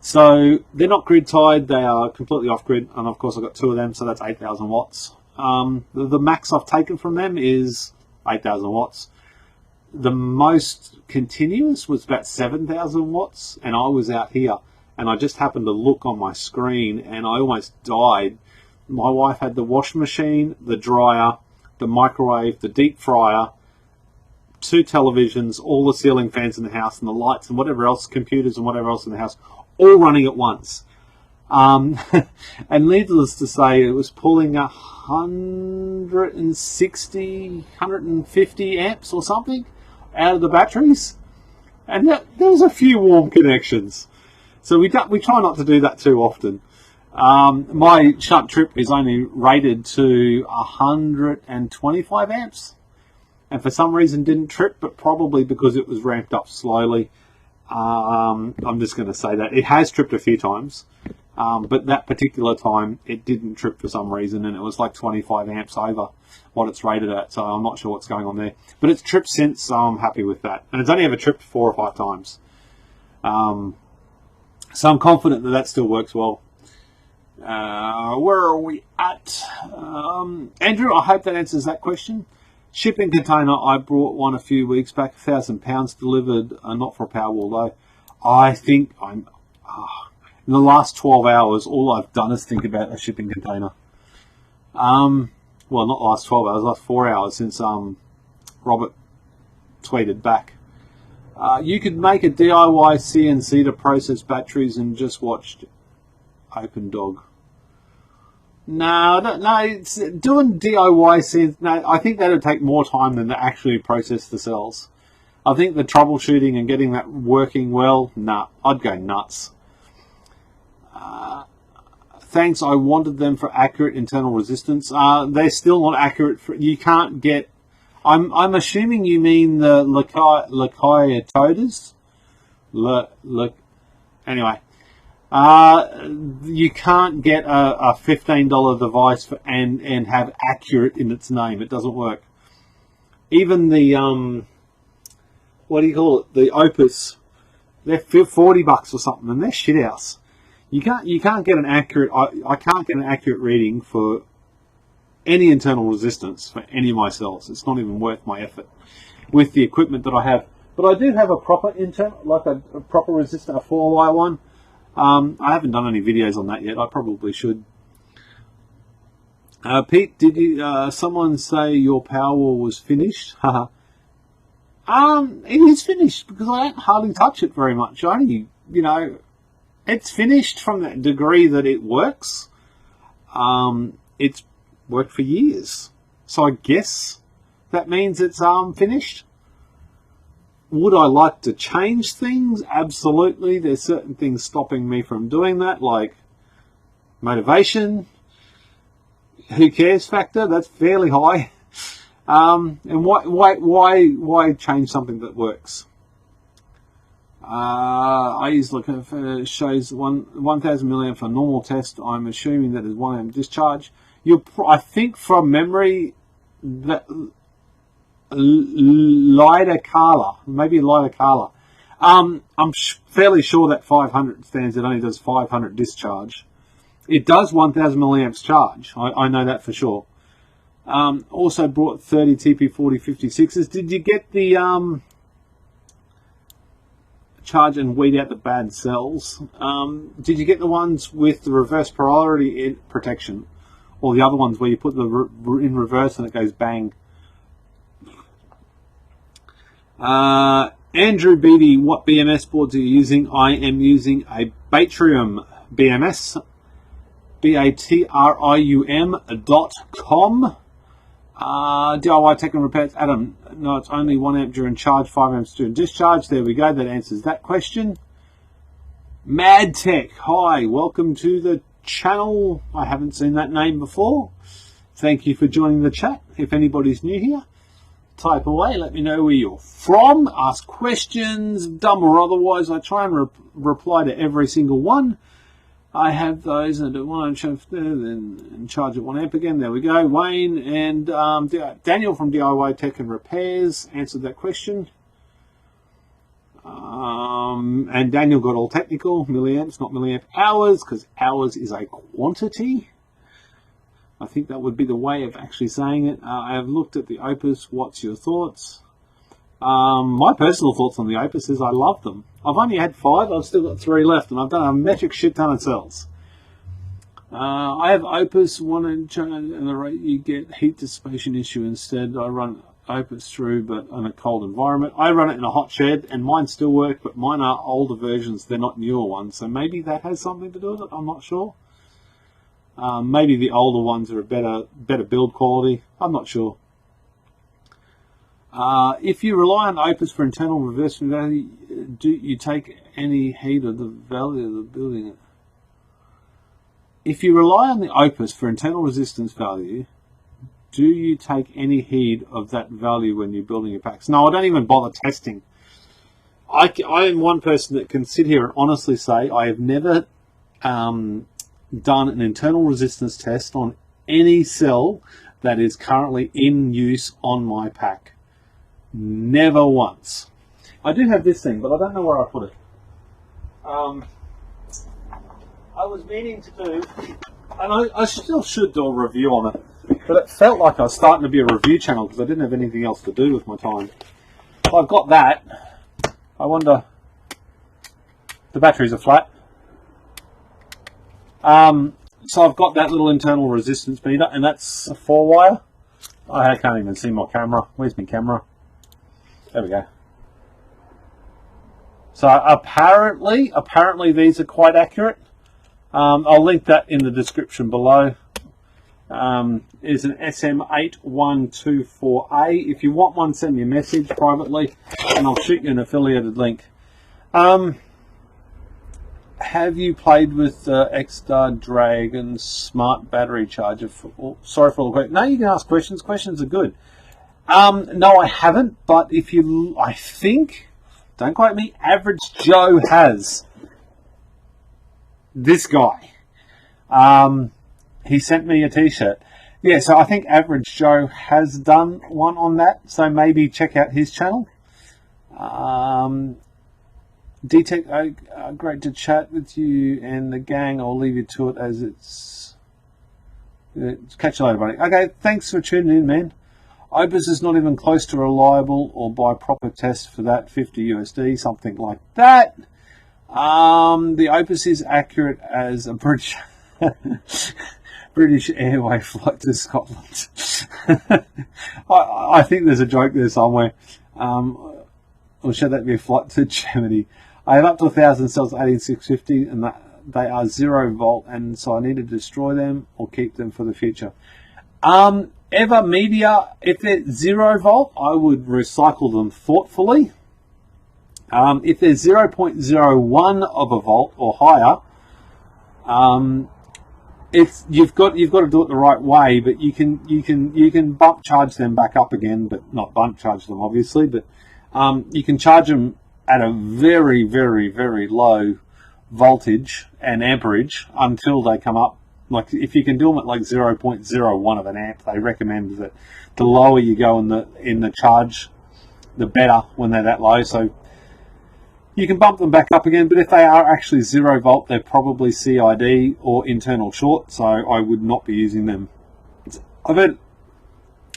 So they're not grid tied, they are completely off grid, and of course I've got 2 of them, so that's 8,000 watts. The max I've taken from them is 8,000 watts. The most continuous was about 7,000 watts, and I was out here, and I just happened to look on my screen, and I almost died. My wife had the wash machine, the dryer, the microwave, the deep fryer, 2 televisions, all the ceiling fans in the house, and the lights and whatever else, computers and whatever else in the house, all running at once. And needless to say, it was pulling 160, 150 amps or something out of the batteries. And there was a few warm connections. So we try not to do that too often. My shunt trip is only rated to 125 amps. And for some reason didn't trip, but probably because it was ramped up slowly. I'm just going to say that. It has tripped a few times, but that particular time it didn't trip for some reason, and it was like 25 amps over what it's rated at, so I'm not sure what's going on there. But it's tripped since, so I'm happy with that. And it's only ever tripped 4 or 5 times. So I'm confident that still works well. Where are we at? Andrew, I hope that answers that question. Shipping container, I brought one a few weeks back, £1,000 delivered, not for a Powerwall though. I think in the last 12 hours, all I've done is think about a shipping container. Well, not last 12 hours, last 4 hours since Robert tweeted back. You could make a DIY CNC to process batteries and just watch OpenDog. No, it's doing DIY CNC. No, I think that would take more time than to actually process the cells. I think the troubleshooting and getting that working well, I'd go nuts. Thanks, I wanted them for accurate internal resistance. They're still not accurate. You can't get... I'm assuming you mean the Lecoyotodas? Anyway. You can't get a $15 device and have accurate in its name. It doesn't work. Even the... what do you call it? The Opus. They're $40 or something, and they're shit house. You can't get an accurate. I can't get an accurate reading for any internal resistance for any of my cells. It's not even worth my effort with the equipment that I have. But I do have a proper internal, like a proper resistor, a 4Y one. I haven't done any videos on that yet. I probably should. Pete, did you? Someone say your Powerwall was finished? It is finished because I don't hardly touch it very much. I only, it's finished from that degree that it works. It's worked for years. So I guess that means it's finished. Would I like to change things? Absolutely. There's certain things stopping me from doing that, like motivation, who cares factor. That's fairly high. And why change something that works? I use looking for shows 1,000 milliamp for normal test. I'm assuming that is 1 amp discharge. I think from memory that Lidacala, maybe Lidacala. I'm fairly sure that 500 stands. It only does 500 discharge. It does 1,000 milliamps charge. I know that for sure. Also brought 30 TP4056s. Did you get the charge and weed out the bad cells? Did you get the ones with the reverse polarity protection, or the other ones where you put the in reverse and it goes bang? Andrew Beatty, what BMS boards are you using? I am using a Batrium BMS, BATRIUM.com. DIY Tech and Repairs. Adam, no, it's only 1 amp during charge, 5 amps during discharge. There we go. That answers that question. Mad Tech, hi, welcome to the channel. I haven't seen that name before. Thank you for joining the chat. If anybody's new here, type away. Let me know where you're from. Ask questions, dumb or otherwise. I try and reply to every single one. I have those and one then in charge of 1 amp again. There we go. Wayne and Daniel from DIY Tech and Repairs answered that question. And Daniel got all technical, milliamps, not milliamp hours, because hours is a quantity. I think that would be the way of actually saying it. I have looked at the Opus. What's your thoughts? My personal thoughts on the Opus is I love them. I've only had 5. I've still got 3 left, and I've done a metric shit ton of cells. I have Opus 1 and the rate you get heat dissipation issue instead. I run Opus through, but in a cold environment. I run it in a hot shed, and mine still work, but mine are older versions. They're not newer ones, so maybe that has something to do with it. I'm not sure. Maybe the older ones are a better build quality. I'm not sure. If you rely on Opus for internal reverse value, do you take any heed of the value of the building? If you rely on the Opus for internal resistance value, do you take any heed of that value when you're building your packs? No, I don't even bother testing. I am one person that can sit here and honestly say I have never done an internal resistance test on any cell that is currently in use on my pack. Never once. I do have this thing, but I don't know where I put it. I was meaning to do, and I still should do a review on it, but it felt like I was starting to be a review channel because I didn't have anything else to do with my time. I've got that. I wonder, the batteries are flat. So I've got that little internal resistance meter, and that's a 4-wire. I can't even see my camera. Where's my camera? There we go. So apparently these are quite accurate. I'll link that in the description below. Is an SM8124A. If you want one, send me a message privately, and I'll shoot you an affiliated link. Have you played with the X-Star Dragon Smart Battery Charger? Sorry for all the questions. No, you can ask questions. Questions are good. No, I haven't. But if you, I think, don't quote me, Average Joe has. This guy. He sent me a t-shirt. Yeah, so I think Average Joe has done one on that. So maybe check out his channel. Great to chat with you and the gang. I'll leave you to it as it's... Catch you later, buddy. Okay, thanks for tuning in, man. Opus is not even close to reliable, or by proper test for that, 50 USD, something like that. The Opus is accurate as a British Airway flight to Scotland. I think there's a joke there somewhere. Or should that be a flight to Germany? I have up to 1,000 cells, 18650, and they are 0 volt, and so I need to destroy them or keep them for the future. Ever Media, if they're 0 volt, I would recycle them thoughtfully. If they're 0.01 of a volt or higher, you've got to do it the right way. But you can bump charge them back up again, but not bump charge them obviously. But you can charge them at a very, very, very low voltage and amperage until they come up. Like if you can do them at like 0.01 of an amp, they recommend that the lower you go in the charge, the better when they're that low. So you can bump them back up again, but if they are actually 0 volt, they're probably CID or internal short. So I would not be using them.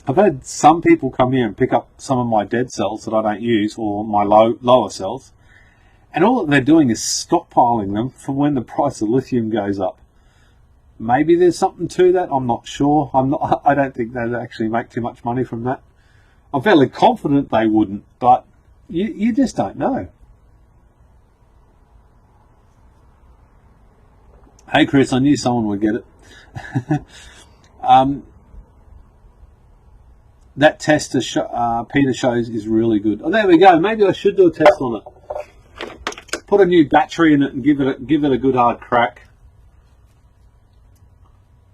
I've had some people come here and pick up some of my dead cells that I don't use, or my lower cells, and all that they're doing is stockpiling them for when the price of lithium goes up. Maybe there's something to that. I'm not sure. I don't think they'd actually make too much money from that. I'm fairly confident they wouldn't, but you just don't know. Hey Chris, I knew someone would get it. That test Peter shows is really good. Oh, there we go. Maybe I should do a test on it. Put a new battery in it and give it a good hard crack.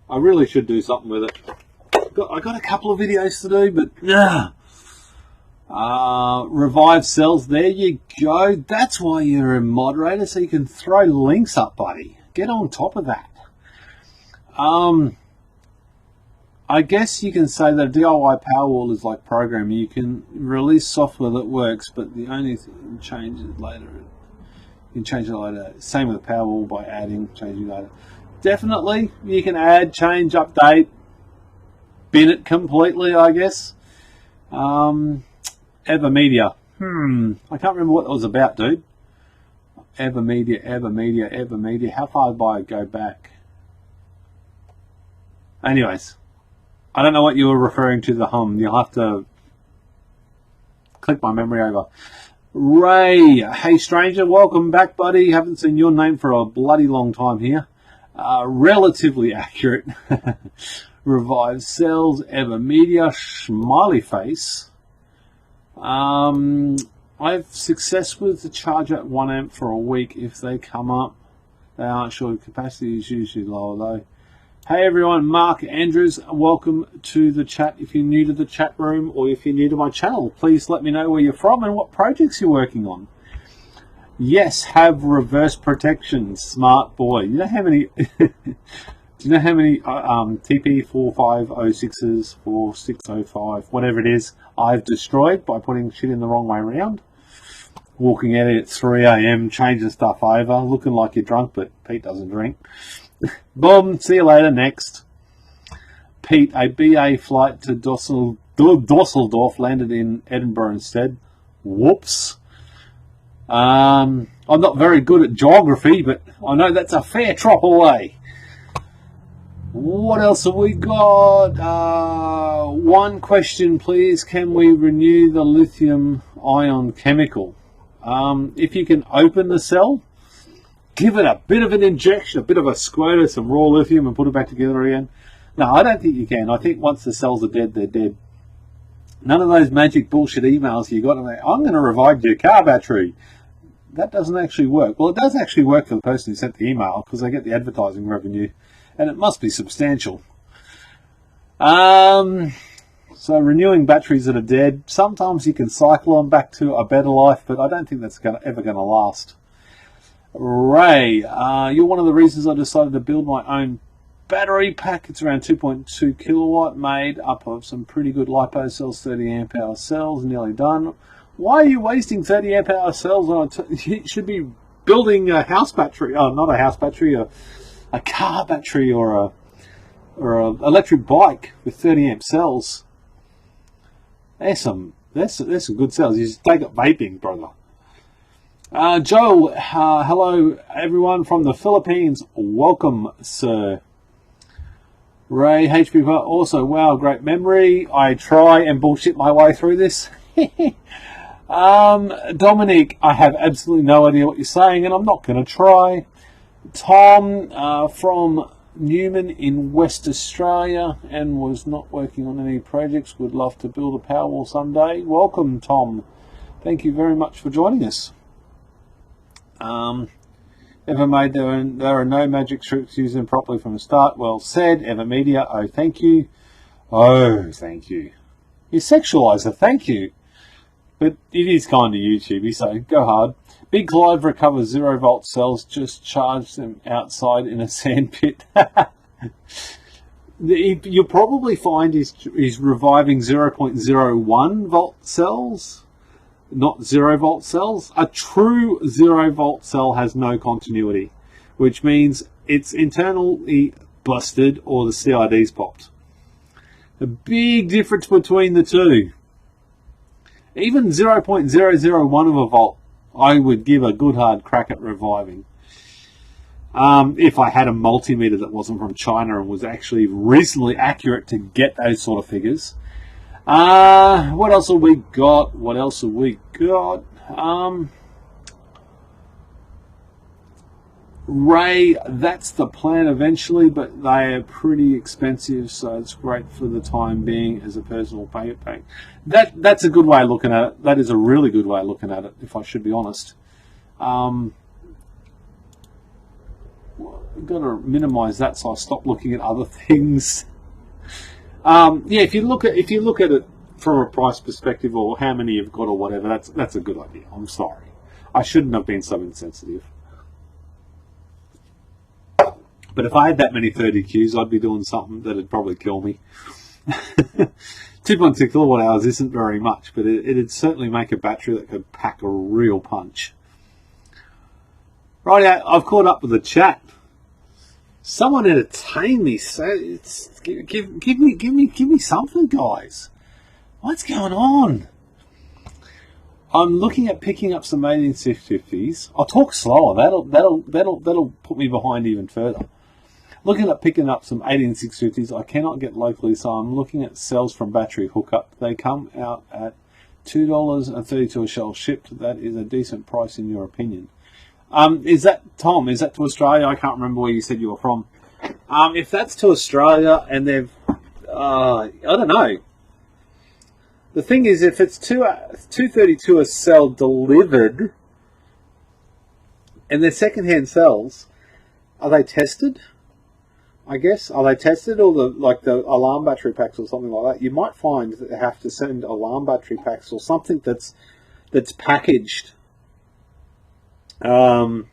I really should do something with it. I got a couple of videos to do, but revive cells. There you go. That's why you're a moderator, so you can throw links up, buddy. Get on top of that. I guess you can say that a DIY Powerwall is like programming. You can release software that works, but the only thing change it later. You can change it later. Same with the Powerwall by adding, changing later. Definitely, you can add, change, update, bin it completely, I guess. Ever Media. I can't remember what it was about, dude. Ever Media. How far do I go back? Anyways, I don't know what you were referring to, the hum. You'll have to click my memory over. Ray, hey stranger, welcome back, buddy. Haven't seen your name for a bloody long time here. Relatively accurate. Revive cells, Ever Media, smiley face. I've success with the charger at 1 amp for a week. If they come up, they aren't sure. Capacity is usually lower though. Hey everyone, Mark Andrews, welcome to the chat. If you're new to the chat room or if you're new to my channel, please let me know where you're from and what projects you're working on. Yes, have reverse protection, smart boy. You know how many do you know how many TP4506s, 4605, whatever it is, I've destroyed by putting shit in the wrong way around? Walking out at 3 AM, changing stuff over, looking like you're drunk, but Pete doesn't drink. Boom, see you later, next. Pete, a BA flight to Dusseldorf landed in Edinburgh instead. Whoops. I'm not very good at geography, but I know that's a fair trop away. What else have we got? One question, please. Can we renew the lithium ion chemical? If you can open the cell, give it a bit of an injection, a bit of a squirt of some raw lithium and put it back together again. No, I don't think you can. I think once the cells are dead, they're dead. None of those magic bullshit emails you got. I'm going to revive your car battery. That doesn't actually work. Well, it does actually work for the person who sent the email because they get the advertising revenue, and it must be substantial. So renewing batteries that are dead, sometimes you can cycle them back to a better life, but I don't think that's ever going to last. Ray, you're one of the reasons I decided to build my own battery pack. It's around 2.2 kilowatt, made up of some pretty good LiPo cells, 30 amp hour cells, nearly done. Why are you wasting 30 amp hour cells on you should be building a house battery. Oh, not a house battery, a car battery or a electric bike with 30 amp cells. There's some good cells. You just take up vaping, brother. Joel, hello everyone from the Philippines. Welcome, sir. Ray, HBPowerwall, also, wow, great memory. I try and bullshit my way through this. Dominic, I have absolutely no idea what you're saying, and I'm not going to try. Tom, from Newman in West Australia, and was not working on any projects. Would love to build a Powerwall someday. Welcome, Tom. Thank you very much for joining us. Ever made there are no magic tricks used them properly from the start. Well said. Ever Media, oh thank you. Oh, thank you. You sexualise a thank you. But it is kind of YouTube, so go hard. Big Clive recovers 0 volt cells, just charge them outside in a sand pit. You'll probably find he's reviving 0.01 volt cells, not 0 volt cells. A true 0 volt cell has no continuity, which means it's internally busted or the CID's popped. A big difference between the two. Even 0.001 of a volt, I would give a good hard crack at reviving. If I had a multimeter that wasn't from China and was actually reasonably accurate to get those sort of figures. What else have we got? Ray, that's the plan eventually, but they are pretty expensive, so it's great for the time being as a personal pack. That's a good way of looking at it. That is a really good way of looking at it, if I should be honest. I've got to minimise that so I stop looking at other things. Yeah, if you look at it from a price perspective or how many you've got or whatever, that's a good idea. I'm sorry, I shouldn't have been so insensitive. But if I had that many 30Qs, I'd be doing something that'd probably kill me. 2.2 kilowatt hours isn't very much, but it'd certainly make a battery that could pack a real punch. Right, I've caught up with the chat. Someone entertain me. So give me something, guys. What's going on? I'm looking at picking up some 18650s. I'll talk slower. That'll put me behind even further. Looking at picking up some 18650s. I cannot get locally, so I'm looking at cells from battery hookup. They come out at $2.32 a shell shipped. That is a decent price in your opinion. Is that, Tom, is that to Australia? I can't remember where you said you were from. If that's to Australia and they've, I don't know. The thing is, if it's $2.32 a cell delivered and they're second-hand cells, are they tested? I guess. Are they tested, or the alarm battery packs or something like that? You might find that they have to send alarm battery packs or something that's packaged. I'm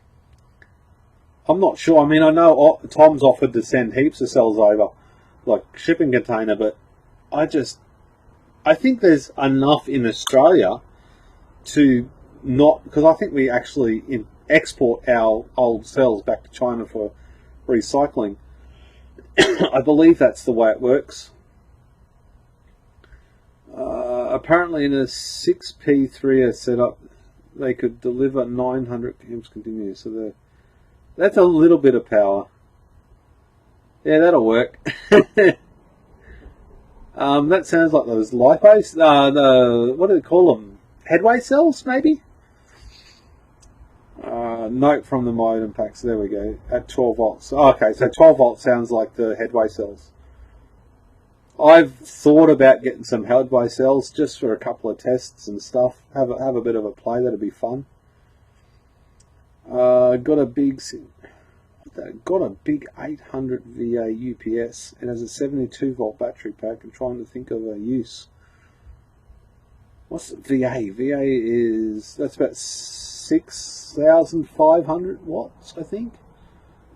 not sure. I mean, I know Tom's offered to send heaps of cells over, like shipping container, but I think there's enough in Australia to not, because I think we actually export our old cells back to China for recycling. I believe that's the way it works. Apparently in a 6P3 setup, they could deliver 900 amps continuous. So that's a little bit of power. Yeah, that'll work. That sounds like those lipos. What do they call them? Headway cells, maybe? Note from the modem packs. There we go. At 12 volts. Okay, so 12 volts sounds like the headway cells. I've thought about getting some headway cells just for a couple of tests and stuff. Have a bit of a play. That'd be fun. Got a big 800 VA UPS. It has a 72 volt battery pack. I'm trying to think of a use. What's VA? VA that's about 6,500 watts, I think.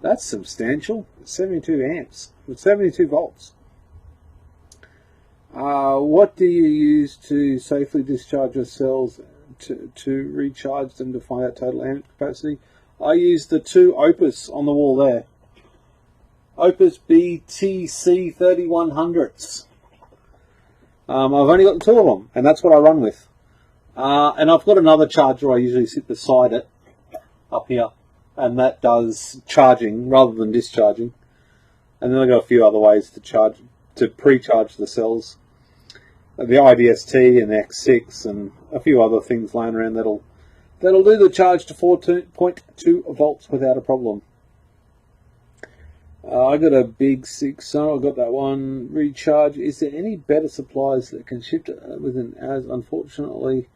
That's substantial. 72 amps with 72 volts. What do you use to safely discharge your cells to recharge them to find out total amp capacity? I use the two Opus on the wall there. Opus BTC 3100s. I've only got two of them, and that's what I run with. And I've got another charger I usually sit beside it, up here, and that does charging rather than discharging. And then I've got a few other ways to pre-charge the cells. The IDST and the X6 and a few other things laying around that'll do the charge to 4.2 volts without a problem. I got a big 6, I got that one. Recharge. Is there any better supplies that can ship within hours? Unfortunately,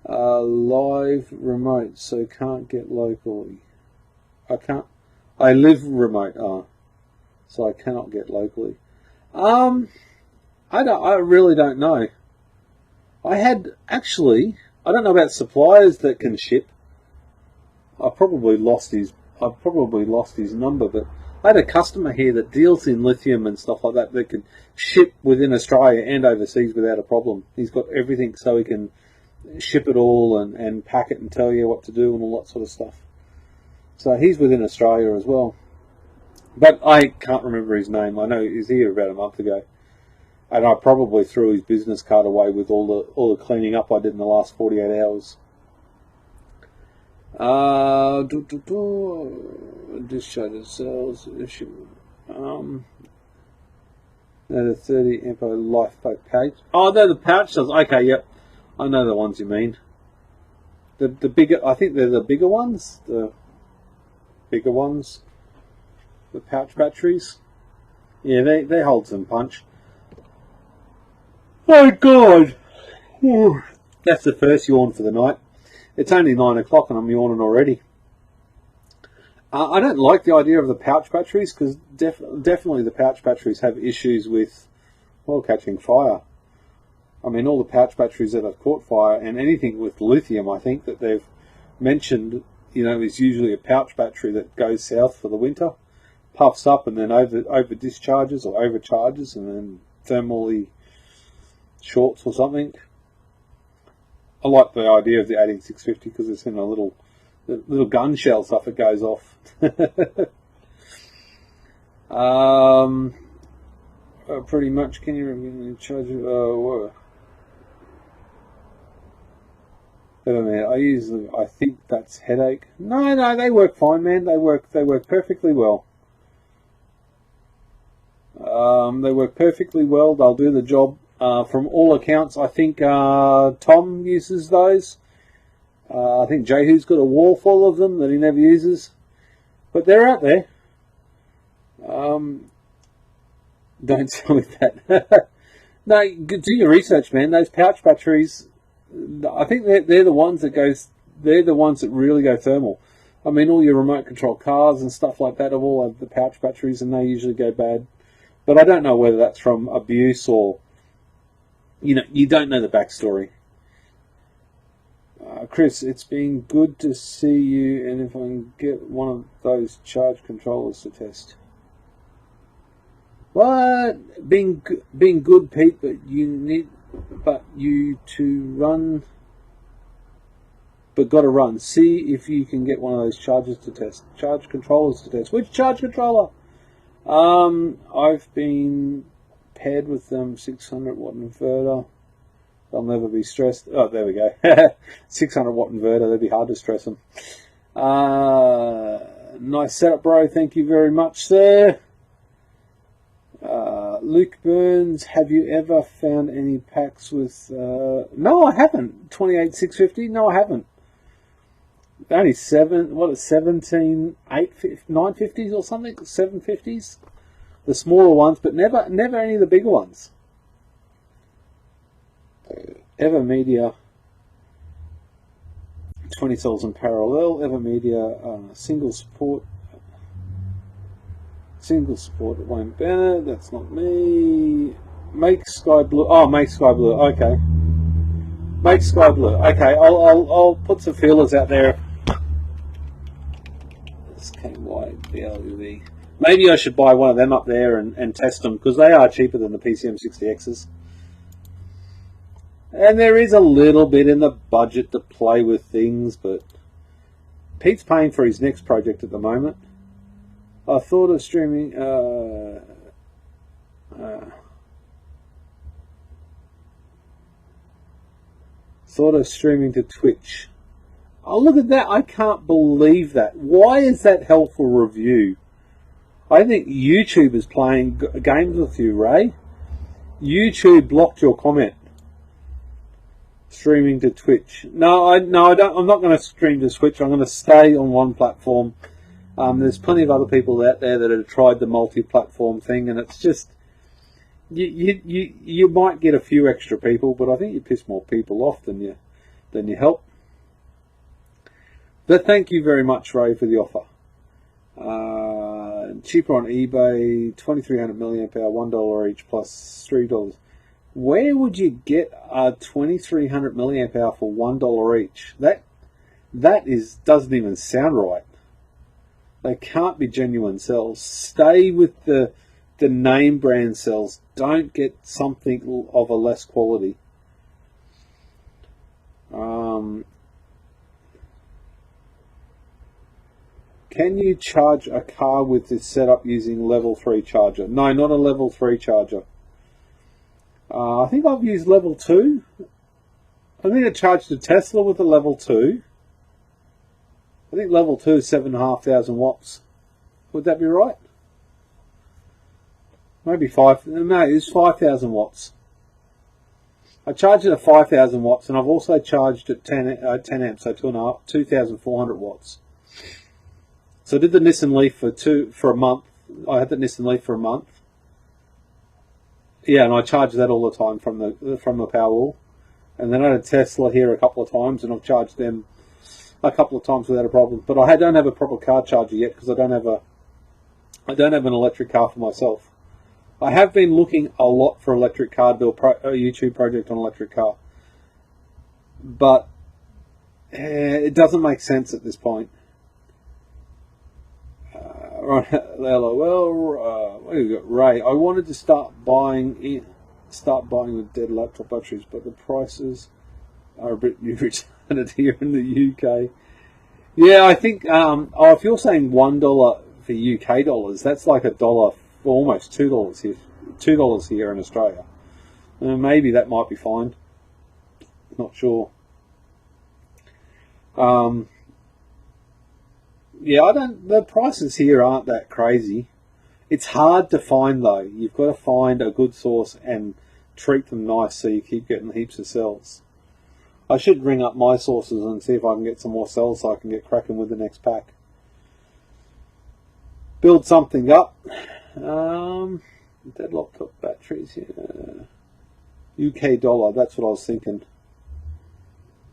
live remote, so can't get locally. I live remote, so I cannot get locally. I really don't know. I don't know about suppliers that can ship. I've probably lost his number, but I had a customer here that deals in lithium and stuff like that can ship within Australia and overseas without a problem. He's got everything so he can ship it all and pack it and tell you what to do and all that sort of stuff. So he's within Australia as well. But I can't remember his name. I know he was here about a month ago. And I probably threw his business card away with all the cleaning up I did in the last 48 hours. Discharge cells issue. They're the 30 amp lifeboat pouch. Oh, they're the pouch cells. Okay, yep, I know the ones you mean. The bigger, I think they're the bigger ones. The pouch batteries. Yeah, they hold some punch. Oh God, that's the first yawn for the night. It's only 9 o'clock and I'm yawning already. I don't like the idea of the pouch batteries because definitely the pouch batteries have issues with, well, catching fire. I mean, all the pouch batteries that have caught fire and anything with lithium, I think that they've mentioned, is usually a pouch battery that goes south for the winter, puffs up and then over discharges or overcharges and then thermally shorts or something. I like the idea of the 18650 because it's in a little gun shell stuff that goes off. Pretty much. Can you charge it? I think that's headache. No, they work fine, man. They work perfectly well. They work perfectly well. They'll do the job. From all accounts, I think Tom uses those. I think Jehu's got a wall full of them that he never uses. But they're out there. Don't tell me that. No, do your research, man. Those pouch batteries, I think they're the ones that really go thermal. I mean, all your remote control cars and stuff like that have all have the pouch batteries and they usually go bad. But I don't know whether that's from abuse or, you don't know the backstory. Chris, it's been good to see you, and if I can get one of those charge controllers to test. What? Being good, Pete, but gotta run. See if you can get one of those charge controllers to test. Which charge controller? I've been paired with them 600 watt inverter. They'll never be stressed. Oh, there we go. 600 watt inverter. They'd be hard to stress them. Nice setup, bro. Thank you very much, sir. Luke Burns, have you ever found any packs with... no, I haven't. 28,650? No, I haven't. Only 17, 950s or something? 750s? The smaller ones, but never any of the bigger ones. Evermedia, 20 cells in parallel. Evermedia, single support. Single support at Wayne Bennett. That's not me. Make Sky Blue. Oh, Make Sky Blue. Okay. Make Sky Blue. Okay, I'll put some feelers out there. SKYBLUV. Maybe I should buy one of them up there and test them, because they are cheaper than the PCM60Xs. And there is a little bit in the budget to play with things, but Pete's paying for his next project at the moment. I thought of streaming. Thought of streaming to Twitch. Oh, look at that! I can't believe that. Why is that helpful review? I think YouTube is playing games with you, Ray. YouTube blocked your comment. Streaming to Twitch. No, I don't. I'm not going to stream to Twitch. I'm going to stay on one platform. There's plenty of other people out there that have tried the multi-platform thing, and it's just you might get a few extra people, but I think you piss more people off than you help. But thank you very much, Ray, for the offer. Cheaper on eBay, 2300 milliamp hour, $1 each plus $3. Where would you get a 2300 milliamp hour for $1 each? That doesn't even sound right. They can't be genuine cells. Stay with the name brand cells. Don't get something of a less quality. Can you charge a car with this setup using level 3 charger? No, not a level 3 charger. I think I've used level 2. I think I charged a Tesla with a level 2. I think level 2 is 7,500 watts. Would that be right? Maybe 5. No, it's 5,000 watts. I charged it at 5,000 watts, and I've also charged at 10 amps, so 2,400 watts. So I did the Nissan Leaf for a month. I had the Nissan Leaf for a month. Yeah, and I charge that all the time from the Powerwall. And then I had a Tesla here a couple of times, and I've charged them a couple of times without a problem. But I don't have a proper car charger yet, because I don't have an electric car for myself. I have been looking a lot for electric car to do a YouTube project on electric car, but it doesn't make sense at this point. Right, LOL. What have we got? Ray, I wanted to start buying with dead laptop batteries, but the prices are a bit retarded here in the UK. Yeah, I think. If you're saying $1 for UK dollars, that's like $1 for almost $2 here. $2 here in Australia. Maybe that might be fine. Not sure. Yeah, the prices here aren't that crazy. It's hard to find though. You've got to find a good source and treat them nice so you keep getting heaps of cells. I should ring up my sources and see if I can get some more cells so I can get cracking with the next pack. Build something up. Dead laptop batteries, yeah. UK dollar, that's what I was thinking.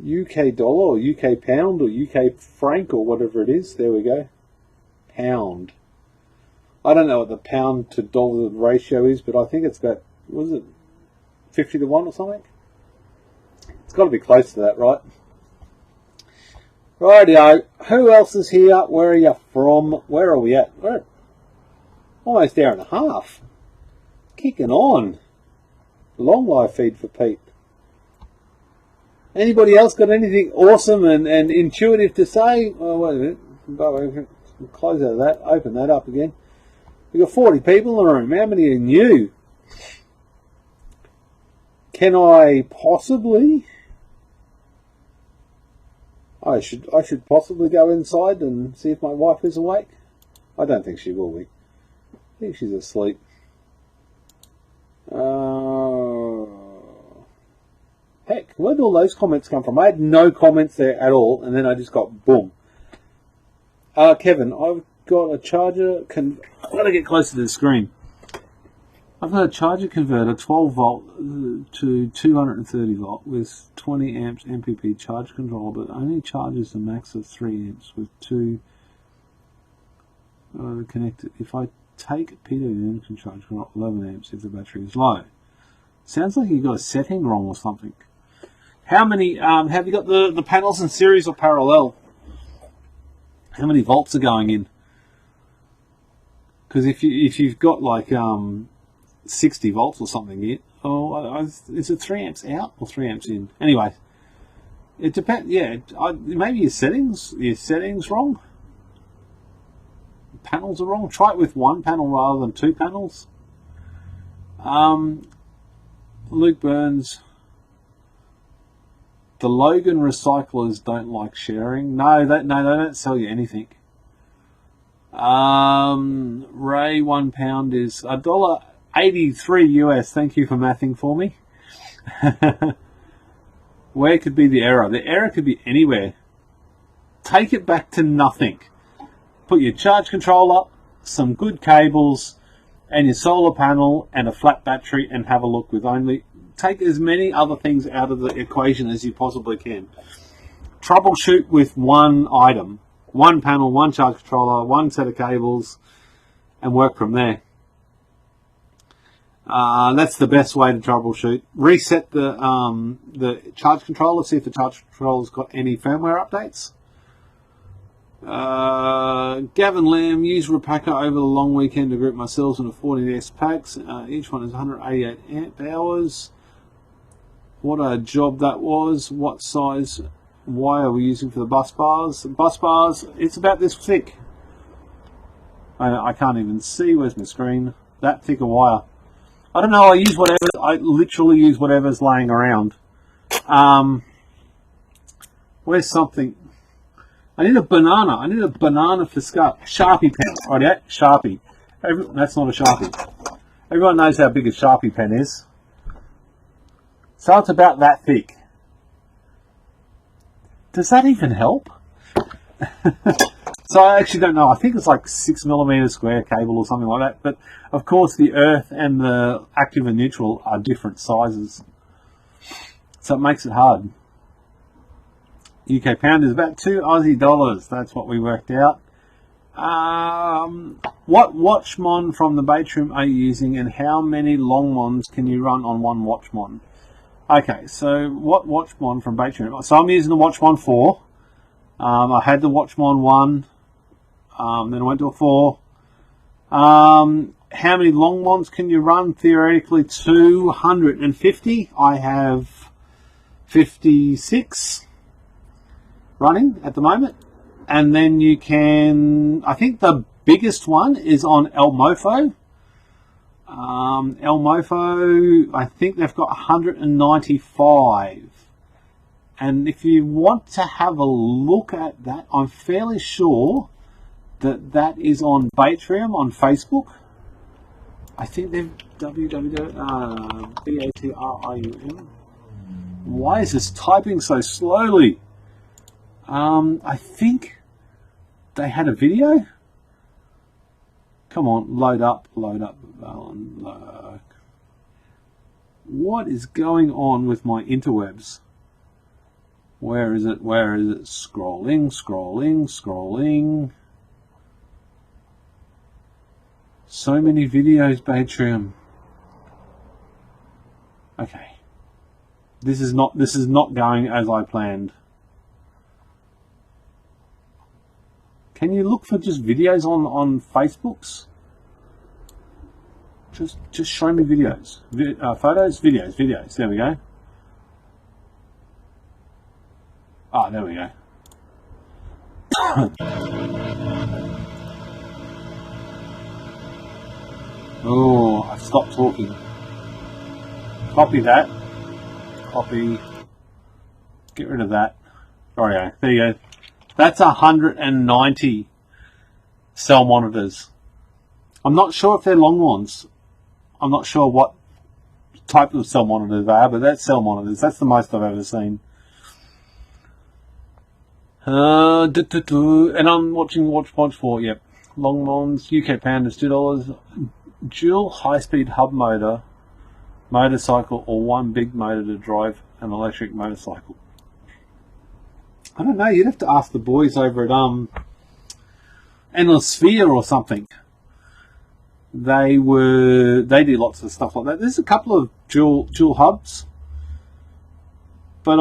UK dollar or UK pound or UK franc or whatever it is. There we go. Pound. I don't know what the pound to dollar ratio is, but I think it's about, what is it, 50 to 1 or something? It's got to be close to that, right? Rightio. Who else is here? Where are you from? Where are we at? We're almost hour and a half. Kicking on. Long live feed for Pete. Anybody else got anything awesome and intuitive to say? Oh, wait a minute. Close out of that. Open that up again. We've got 40 people in the room. How many are new? Can I possibly... I should possibly go inside and see if my wife is awake. I don't think she will be. I think she's asleep. Heck, where did all those comments come from? I had no comments there at all, and then I just got boom. Kevin, I've got a charger. I've got to get closer to the screen. I've got a charger converter, 12 volt to 230 volt with 20 amps MPP charge control, but only charges the max of 3 amps with 2 connected. If I take PWM, can charge for 11 amps if the battery is low. Sounds like you've got a setting wrong or something. How many, have you got the panels in series or parallel? How many volts are going in? Because if you've got like 60 volts or something here, is it 3 amps out or 3 amps in? Anyway, it depends. Yeah, maybe your settings wrong. Panels are wrong. Try it with one panel rather than 2 panels. Luke Burns. The Logan recyclers don't like sharing. No, they don't sell you anything. Ray, £1 is $1.83 US. Thank you for mathing for me. Where could be the error? The error could be anywhere. Take it back to nothing. Put your charge controller, some good cables, and your solar panel and a flat battery, and have a look with only. Take as many other things out of the equation as you possibly can. Troubleshoot with one item, one panel, one charge controller, one set of cables, and work from there. That's the best way to troubleshoot. Reset the charge controller, see if the charge controller's got any firmware updates. Gavin Lamb, use Repackr over the long weekend to group myself into 40S packs. Each one is 188 amp hours. What a job that was. What size wire are we using for the bus bars? Bus bars, it's about this thick. I can't even see. Where's my screen? That thick a wire. I don't know. I literally use whatever's laying around. Where's something? I need a banana. I need a banana for Sharpie pen. Right, yeah, Sharpie. That's not a Sharpie. Everyone knows how big a Sharpie pen is. So it's about that thick. Does that even help? So I actually don't know. I think it's like 6mm square cable or something like that. But of course the earth and the active and neutral are different sizes. So it makes it hard. UK pound is about 2 Aussie dollars. That's what we worked out. What Watchmon from the Batrim are you using, and how many Longmons can you run on one Watchmon? Okay, so what Watchmon from Batrim? So I'm using the Watchmon 4. I had the Watchmon 1. Then I went to a 4. How many Longmons can you run? Theoretically 250. I have 56 running at the moment. And then you can, I think the biggest one is on Elmofo. Elmofo, I think they've got 195. And if you want to have a look at that, I'm fairly sure that that is on Batrim on Facebook. I think they've Batrim. Why is this typing so slowly? I think they had a video. Come on, load up. What is going on with my interwebs? Where is it? Scrolling. So many videos, Batrim. Okay. This is not going as I planned. Can you look for just videos on Facebooks? Just show me videos. Photos, videos. There we go. Ah, there we go. Oh, I've stopped talking. Copy that. Copy. Get rid of that. There you go. That's 190 cell monitors. I'm not sure if they're long ones. I'm not sure what type of cell monitors they are, but that's cell monitors. That's the most I've ever seen. And I'm watching Watch 4. Yep. Longmons, UK pound is $2. Dual high-speed hub motorcycle, or one big motor to drive an electric motorcycle. I don't know. You'd have to ask the boys over at Endless Sphere or something. They do lots of stuff like that. There's a couple of dual hubs, but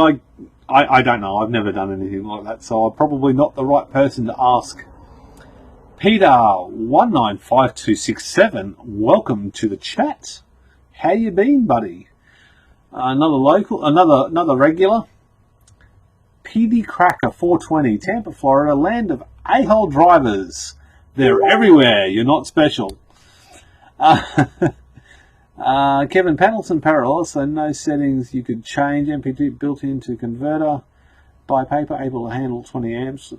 I don't know. I've never done anything like that, so I'm probably not the right person to ask. Peter195267, welcome to the chat. How you been, buddy? Another regular. PD Cracker 420, Tampa, Florida, land of a-hole drivers. They're everywhere. You're not special. Kevin panels and parallels, so no settings you could change. MPT built into converter. By paper, able to handle 20 amps.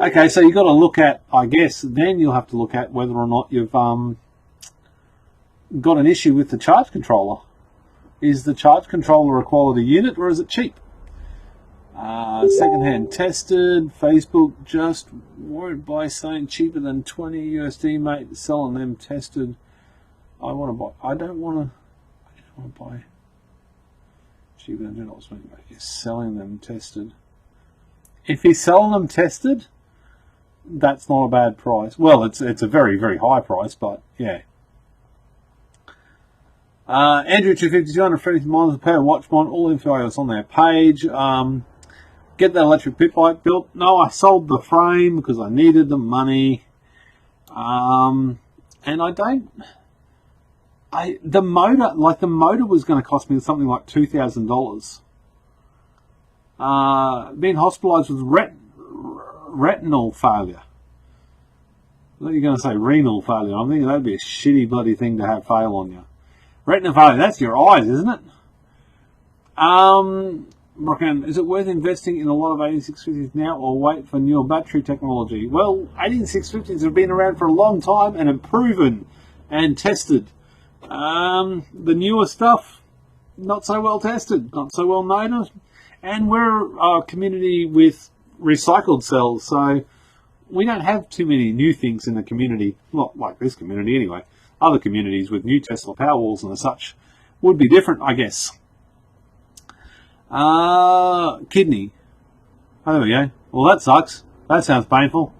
Okay, so you've got to look at, I guess, then you'll have to look at whether or not you've got an issue with the charge controller. Is the charge controller a quality unit, or is it cheap? Secondhand tested. Facebook just won't buy something cheaper than 20 USD, mate. Selling them tested. I don't want to buy cheaper than $2, mate. He's selling them tested. If he's selling them tested, that's not a bad price. Well, it's a very, very high price, but yeah. Andrew 250, 230 miles per watch mod. All info is on their page. Get that electric pit bike built. No, I sold the frame because I needed the money. And the motor was going to cost me something like $2,000. Being hospitalised with retinal failure. What are you going to say? Renal failure. I'm thinking that'd be a shitty bloody thing to have fail on you. Retinal failure, that's your eyes, isn't it? Is it worth investing in a lot of 18650s now, or wait for newer battery technology? Well, 18650s have been around for a long time and have proven and tested. The newer stuff, not so well tested, not so well known, and we're a community with recycled cells, so we don't have too many new things in the community, not like this community anyway. Other communities with new Tesla Powerwalls and such would be different, I guess. Kidney. Oh, there we go. Well, that sucks. That sounds painful.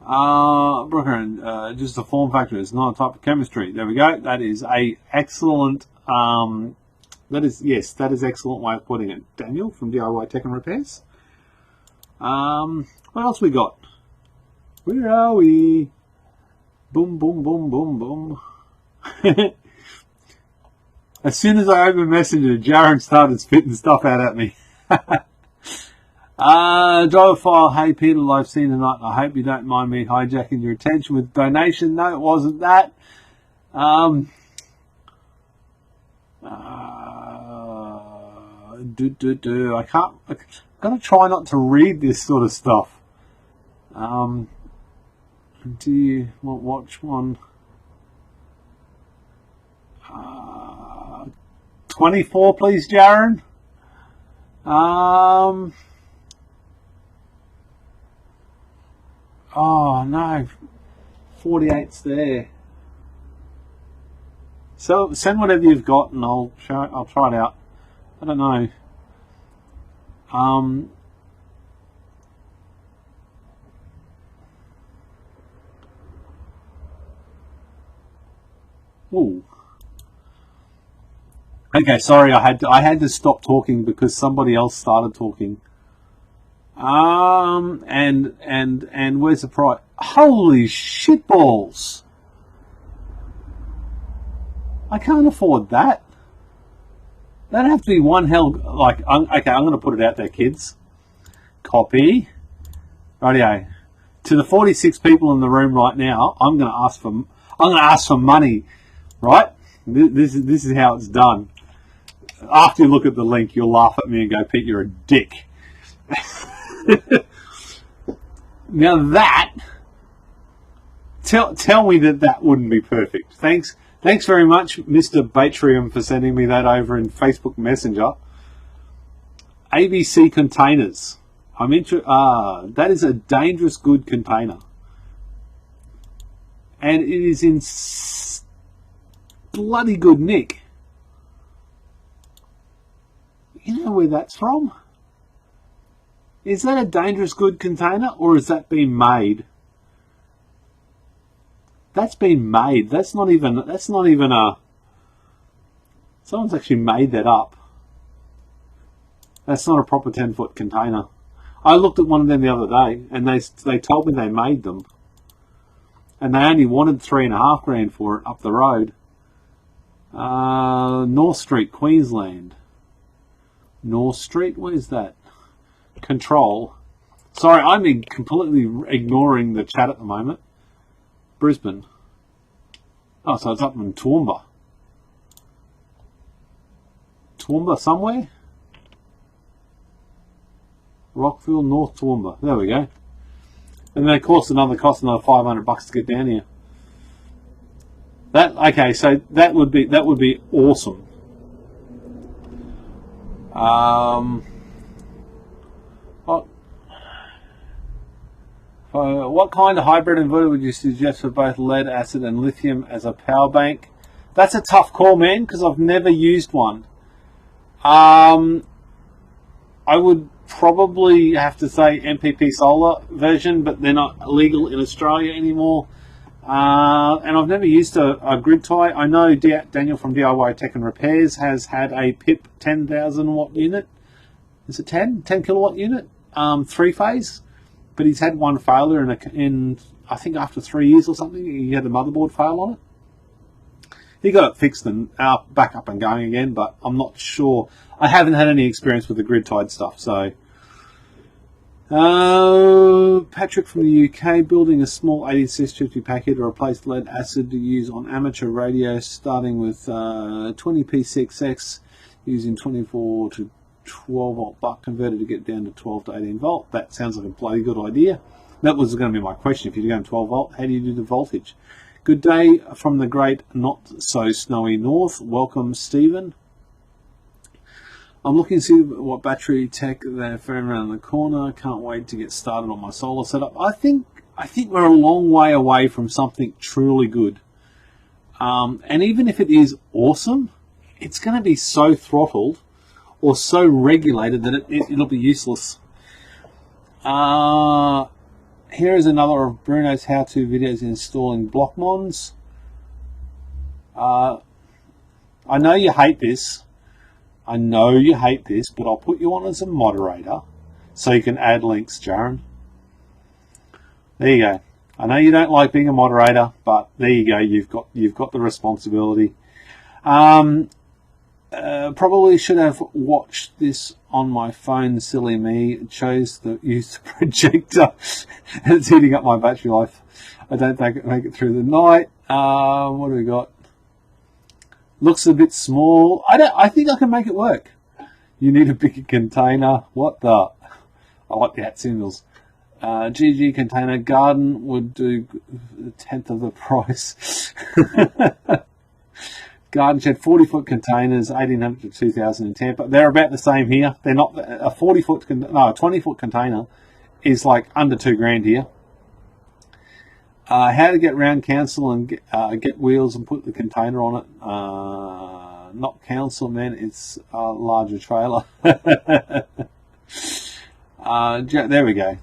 Brooker, just a form factor. It's not a type of chemistry. There we go. That is a excellent. That is excellent way of putting it. Daniel from DIY Tech and Repairs. What else we got? Where are we? Boom, boom, boom, boom, boom. As soon as I opened Messenger, Jaron started spitting stuff out at me. Driver file, hey Peter, I've seen tonight. I hope you don't mind me hijacking your attention with donation. No, it wasn't that. I'm gonna try not to read this sort of stuff. Do you want watch one? 24, please, Jaron. Oh no, 48's there. So send whatever you've got, and I'll try it out. I don't know. Ooh. Okay, sorry, I had to stop talking because somebody else started talking. And where's the price? Holy shitballs! I can't afford that. That'd have to be one hell. Okay, I'm going to put it out there, kids. Copy. Rightio. To the 46 people in the room right now, I'm going to ask for money. Right? This is how it's done. After you look at the link, you'll laugh at me and go, Pete, you're a dick. Now that, tell me that wouldn't be perfect. Thanks Thanks very much, Mr. Batrium, for sending me that over in Facebook Messenger. ABC containers. That is a dangerous good container. And it is in bloody good nick. You know where that's from? Is that a dangerous good container, or has that been made? That's been made. That's not even a... Someone's actually made that up. That's not a proper 10-foot container. I looked at one of them the other day, and they told me they made them. And they only wanted $3.5 grand for it up the road. North Street, Queensland. North Street, where's that? Control. Sorry, I'm completely ignoring the chat at the moment. Brisbane. Oh, so it's up in Toowoomba. Toowoomba somewhere? Rockville, North Toowoomba. There we go. And they cost another $500 to get down here. Okay, so that would be awesome. What kind of hybrid inverter would you suggest for both lead acid and lithium as a power bank? That's a tough call, man, because I've never used one. I would probably have to say MPP solar version, but they're not legal in Australia anymore. And I've never used a grid tie. I know Daniel from DIY Tech and Repairs has had a PIP 10,000 watt unit. Is it 10 kilowatt unit? 3-phase. But he's had one failure in I think after 3 years or something. He had a motherboard fail on it. He got it fixed and back up and going again, but I'm not sure. I haven't had any experience with the grid tied stuff. So, Patrick from the UK, building a small 8650 packet to replace lead acid to use on amateur radio, starting with 20p6x, using 24 to 12 volt buck converter to get down to 12 to 18 volt. That sounds like a bloody good idea. That was going to be my question. If you're going 12 volt, how do you do the voltage? Good day from the great not so snowy north. Welcome, Stephen. I'm looking to see what battery tech they're throwing around the corner. Can't wait to get started on my solar setup. I think we're a long way away from something truly good. And even if it is awesome, it's going to be so throttled or so regulated that it'll be useless. Here is another of Bruno's how-to videos installing Blockmons. I know you hate this. I know you hate this, but I'll put you on as a moderator so you can add links, Jaron. There you go. I know you don't like being a moderator, but there you go. You've got the responsibility. Probably should have watched this on my phone, silly me. Chose to use the projector and it's heating up my battery life. I don't think it'll make it through the night. What do we got? Looks a bit small. I think I can make it work. You need a bigger container. What the? I like the hat symbols. GG container garden would do a tenth of the price. Garden shed 40-foot containers, 1800 to 2000 in Tampa. They're about the same here. They're not a 20-foot container is like under $2,000 here. How to get round council and get wheels and put the container on it. Not council, man. It's a larger trailer. There we go.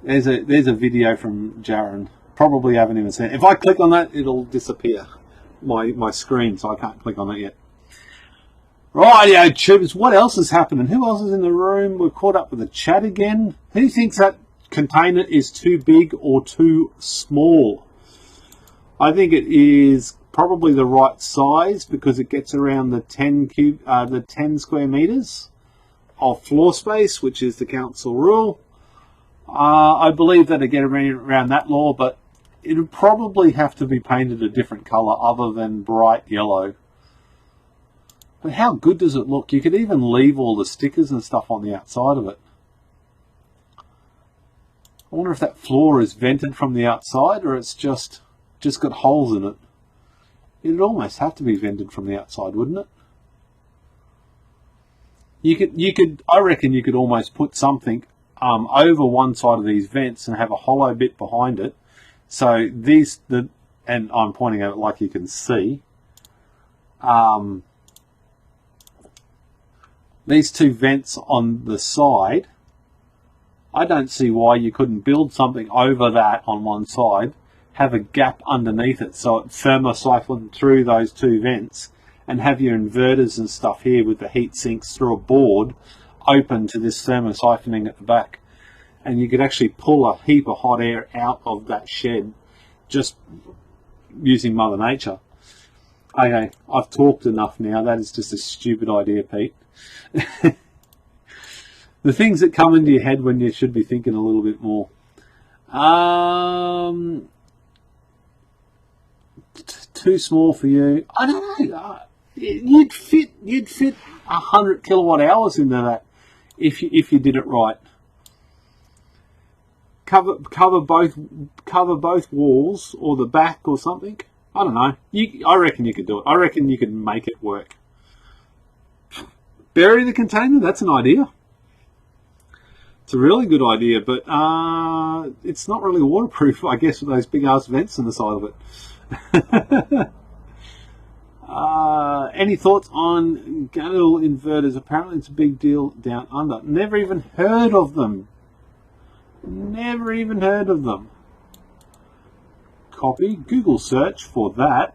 There's a video from Jaron. Probably haven't even seen it. If I click on that, it'll disappear. My screen, so I can't click on that yet. Rightio, tubers, what else is happening? Who else is in the room? We're caught up with the chat again. Who thinks that container is too big or too small? I think it is probably the right size because it gets around the 10 square meters of floor space, which is the council rule. I believe that it get around that law, but it would probably have to be painted a different color other than bright yellow. But how good does it look? You could even leave all the stickers and stuff on the outside of it. I wonder if that floor is vented from the outside or it's just got holes in it. It'd almost have to be vented from the outside, wouldn't it? You could. I reckon you could almost put something over one side of these vents and have a hollow bit behind it. So and I'm pointing at it like you can see. These two vents on the side, I don't see why you couldn't build something over that on one side, have a gap underneath it so it thermosyphoned through those two vents, and have your inverters and stuff here with the heat sinks through a board open to this thermosiphoning at the back. And you could actually pull a heap of hot air out of that shed just using Mother Nature. Okay, I've talked enough now. That is just a stupid idea, Pete. The things that come into your head when you should be thinking a little bit more. Too small for you. I don't know. You'd fit 100 kilowatt hours into that if you did it right. Cover both walls or the back or something. I don't know. I reckon you could do it. I reckon you could make it work. Bury the container. That's an idea. It's a really good idea, but it's not really waterproof, I guess, with those big ass vents on the side of it. Any thoughts on Gandil inverters? Apparently it's a big deal down under. Never even heard of them. Never even heard of them. Copy. Google search for that.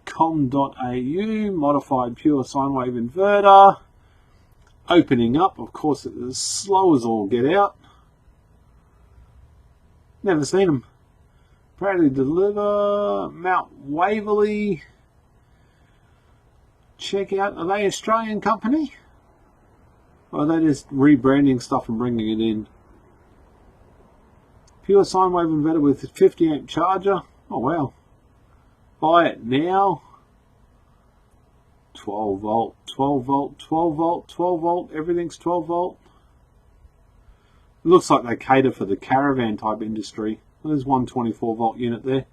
.com.au modified pure sine wave inverter. Opening up, of course, it's as slow as all get out. Never seen them. Proudly deliver. Mount Waverley. Check out. Are they an Australian company? Or are they just rebranding stuff and bringing it in? Pure sine wave inverter with 50 amp charger. Oh wow. Buy it now. 12 volt, 12 volt, 12 volt, 12 volt. Everything's 12 volt. It looks like they cater for the caravan type industry. There's one 24 volt unit there.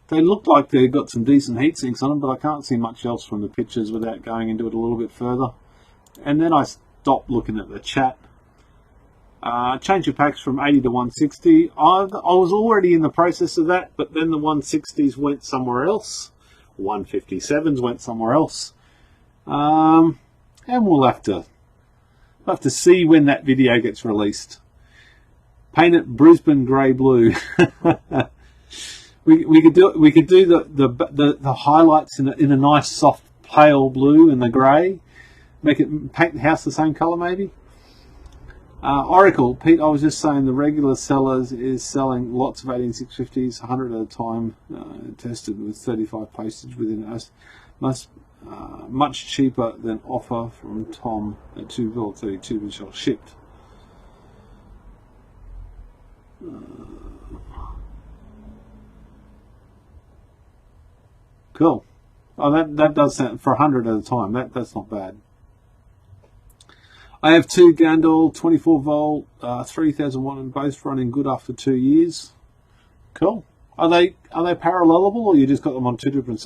They look like they've got some decent heat sinks on them, but I can't see much else from the pictures without going into it a little bit further. And then I stopped looking at the chat. Change your packs from 80 to 160. I was already in the process of that, but then the 160s went somewhere else. 157s went somewhere else. And we'll have to see when that video gets released. Paint it Brisbane grey blue. we could do the highlights in a nice soft pale blue and the grey. Paint the house the same colour maybe. Oracle, Pete, I was just saying the regular sellers is selling lots of 18650s, 100 at a time, tested with 35 postage within us. Much cheaper than offer from Tom at $2.32 which are shipped. Cool. Oh, that does sound for 100 at a time. That's not bad. I have two Gandil 24 volt 3000 watt and both running good after 2 years. Cool. Are they parallelable, or you just got them on two different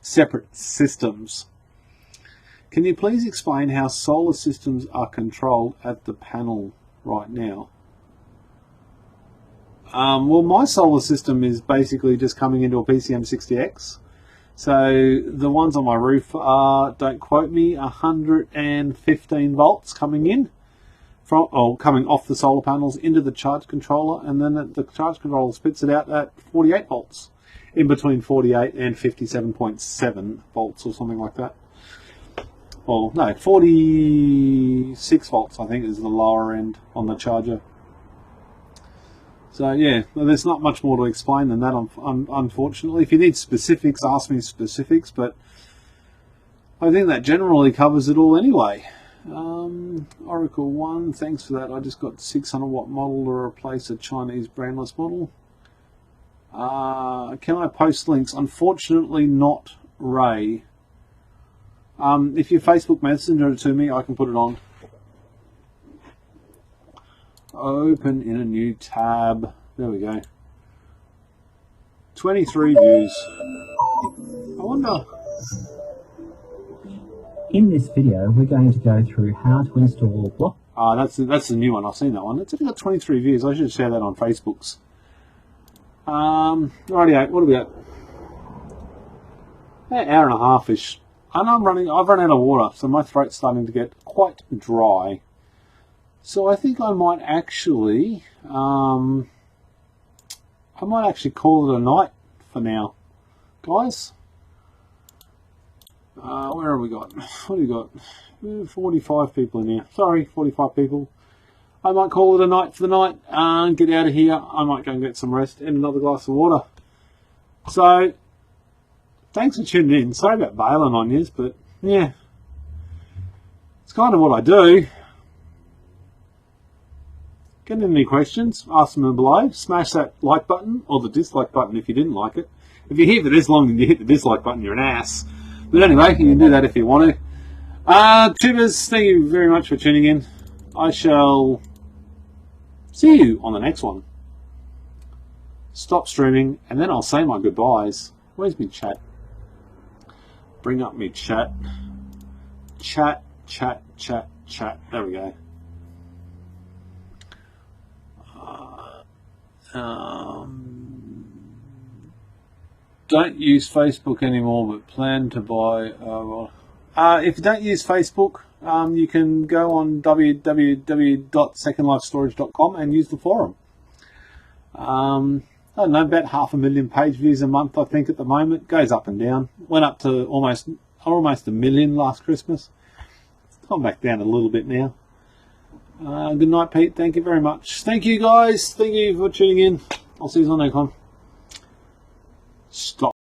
separate systems? Can you please explain how solar systems are controlled at the panel right now? Well, my solar system is basically just coming into a PCM60X. So the ones on my roof are, don't quote me, 115 volts coming in coming off the solar panels into the charge controller, and then the charge controller spits it out at 48 volts, in between 48 and 57.7 volts or something like that. Well, no, 46 volts I think is the lower end on the charger. So yeah, well, there's not much more to explain than that, unfortunately. If you need specifics, ask me specifics, but I think that generally covers it all anyway. Oracle 1, thanks for that. I just got 600 watt model to replace a Chinese brandless model. Can I post links? Unfortunately not, Ray. If you Facebook Messenger it to me, I can put it on. Open in a new tab. There we go. 23 views. I wonder. In this video, we're going to go through how to install block. That's the new one. I've seen that one. It's only got 23 views. I should share that on Facebook's. Rightio, what are we at? An hour and a half-ish. And I've run out of water, so my throat's starting to get quite dry. So I think I might actually, call it a night for now, guys. Where have we got? What do we got? 45 people in here. Sorry, 45 people. I might call it a night for the night and get out of here. I might go and get some rest and another glass of water. So, thanks for tuning in. Sorry about bailing on you, but yeah, it's kind of what I do. Get any questions, ask them below. Smash that like button or the dislike button if you didn't like it. If you're here for this long and you hit the dislike button, you're an ass. But anyway, you can do that if you want to. Tubers, thank you very much for tuning in. I shall see you on the next one. Stop streaming and then I'll say my goodbyes. Where's me chat? Bring up me chat. Chat. There we go. Don't use Facebook anymore, but plan to buy. If you don't use Facebook, you can go on www.secondlifestorage.com and use the forum. I don't know, about 500,000 page views a month, I think, at the moment. Goes up and down. Went up to almost 1 million last Christmas. It's gone back down a little bit now. Good night, Pete. Thank you very much. Thank you, guys. Thank you for tuning in. I'll see you on the next one. Stop.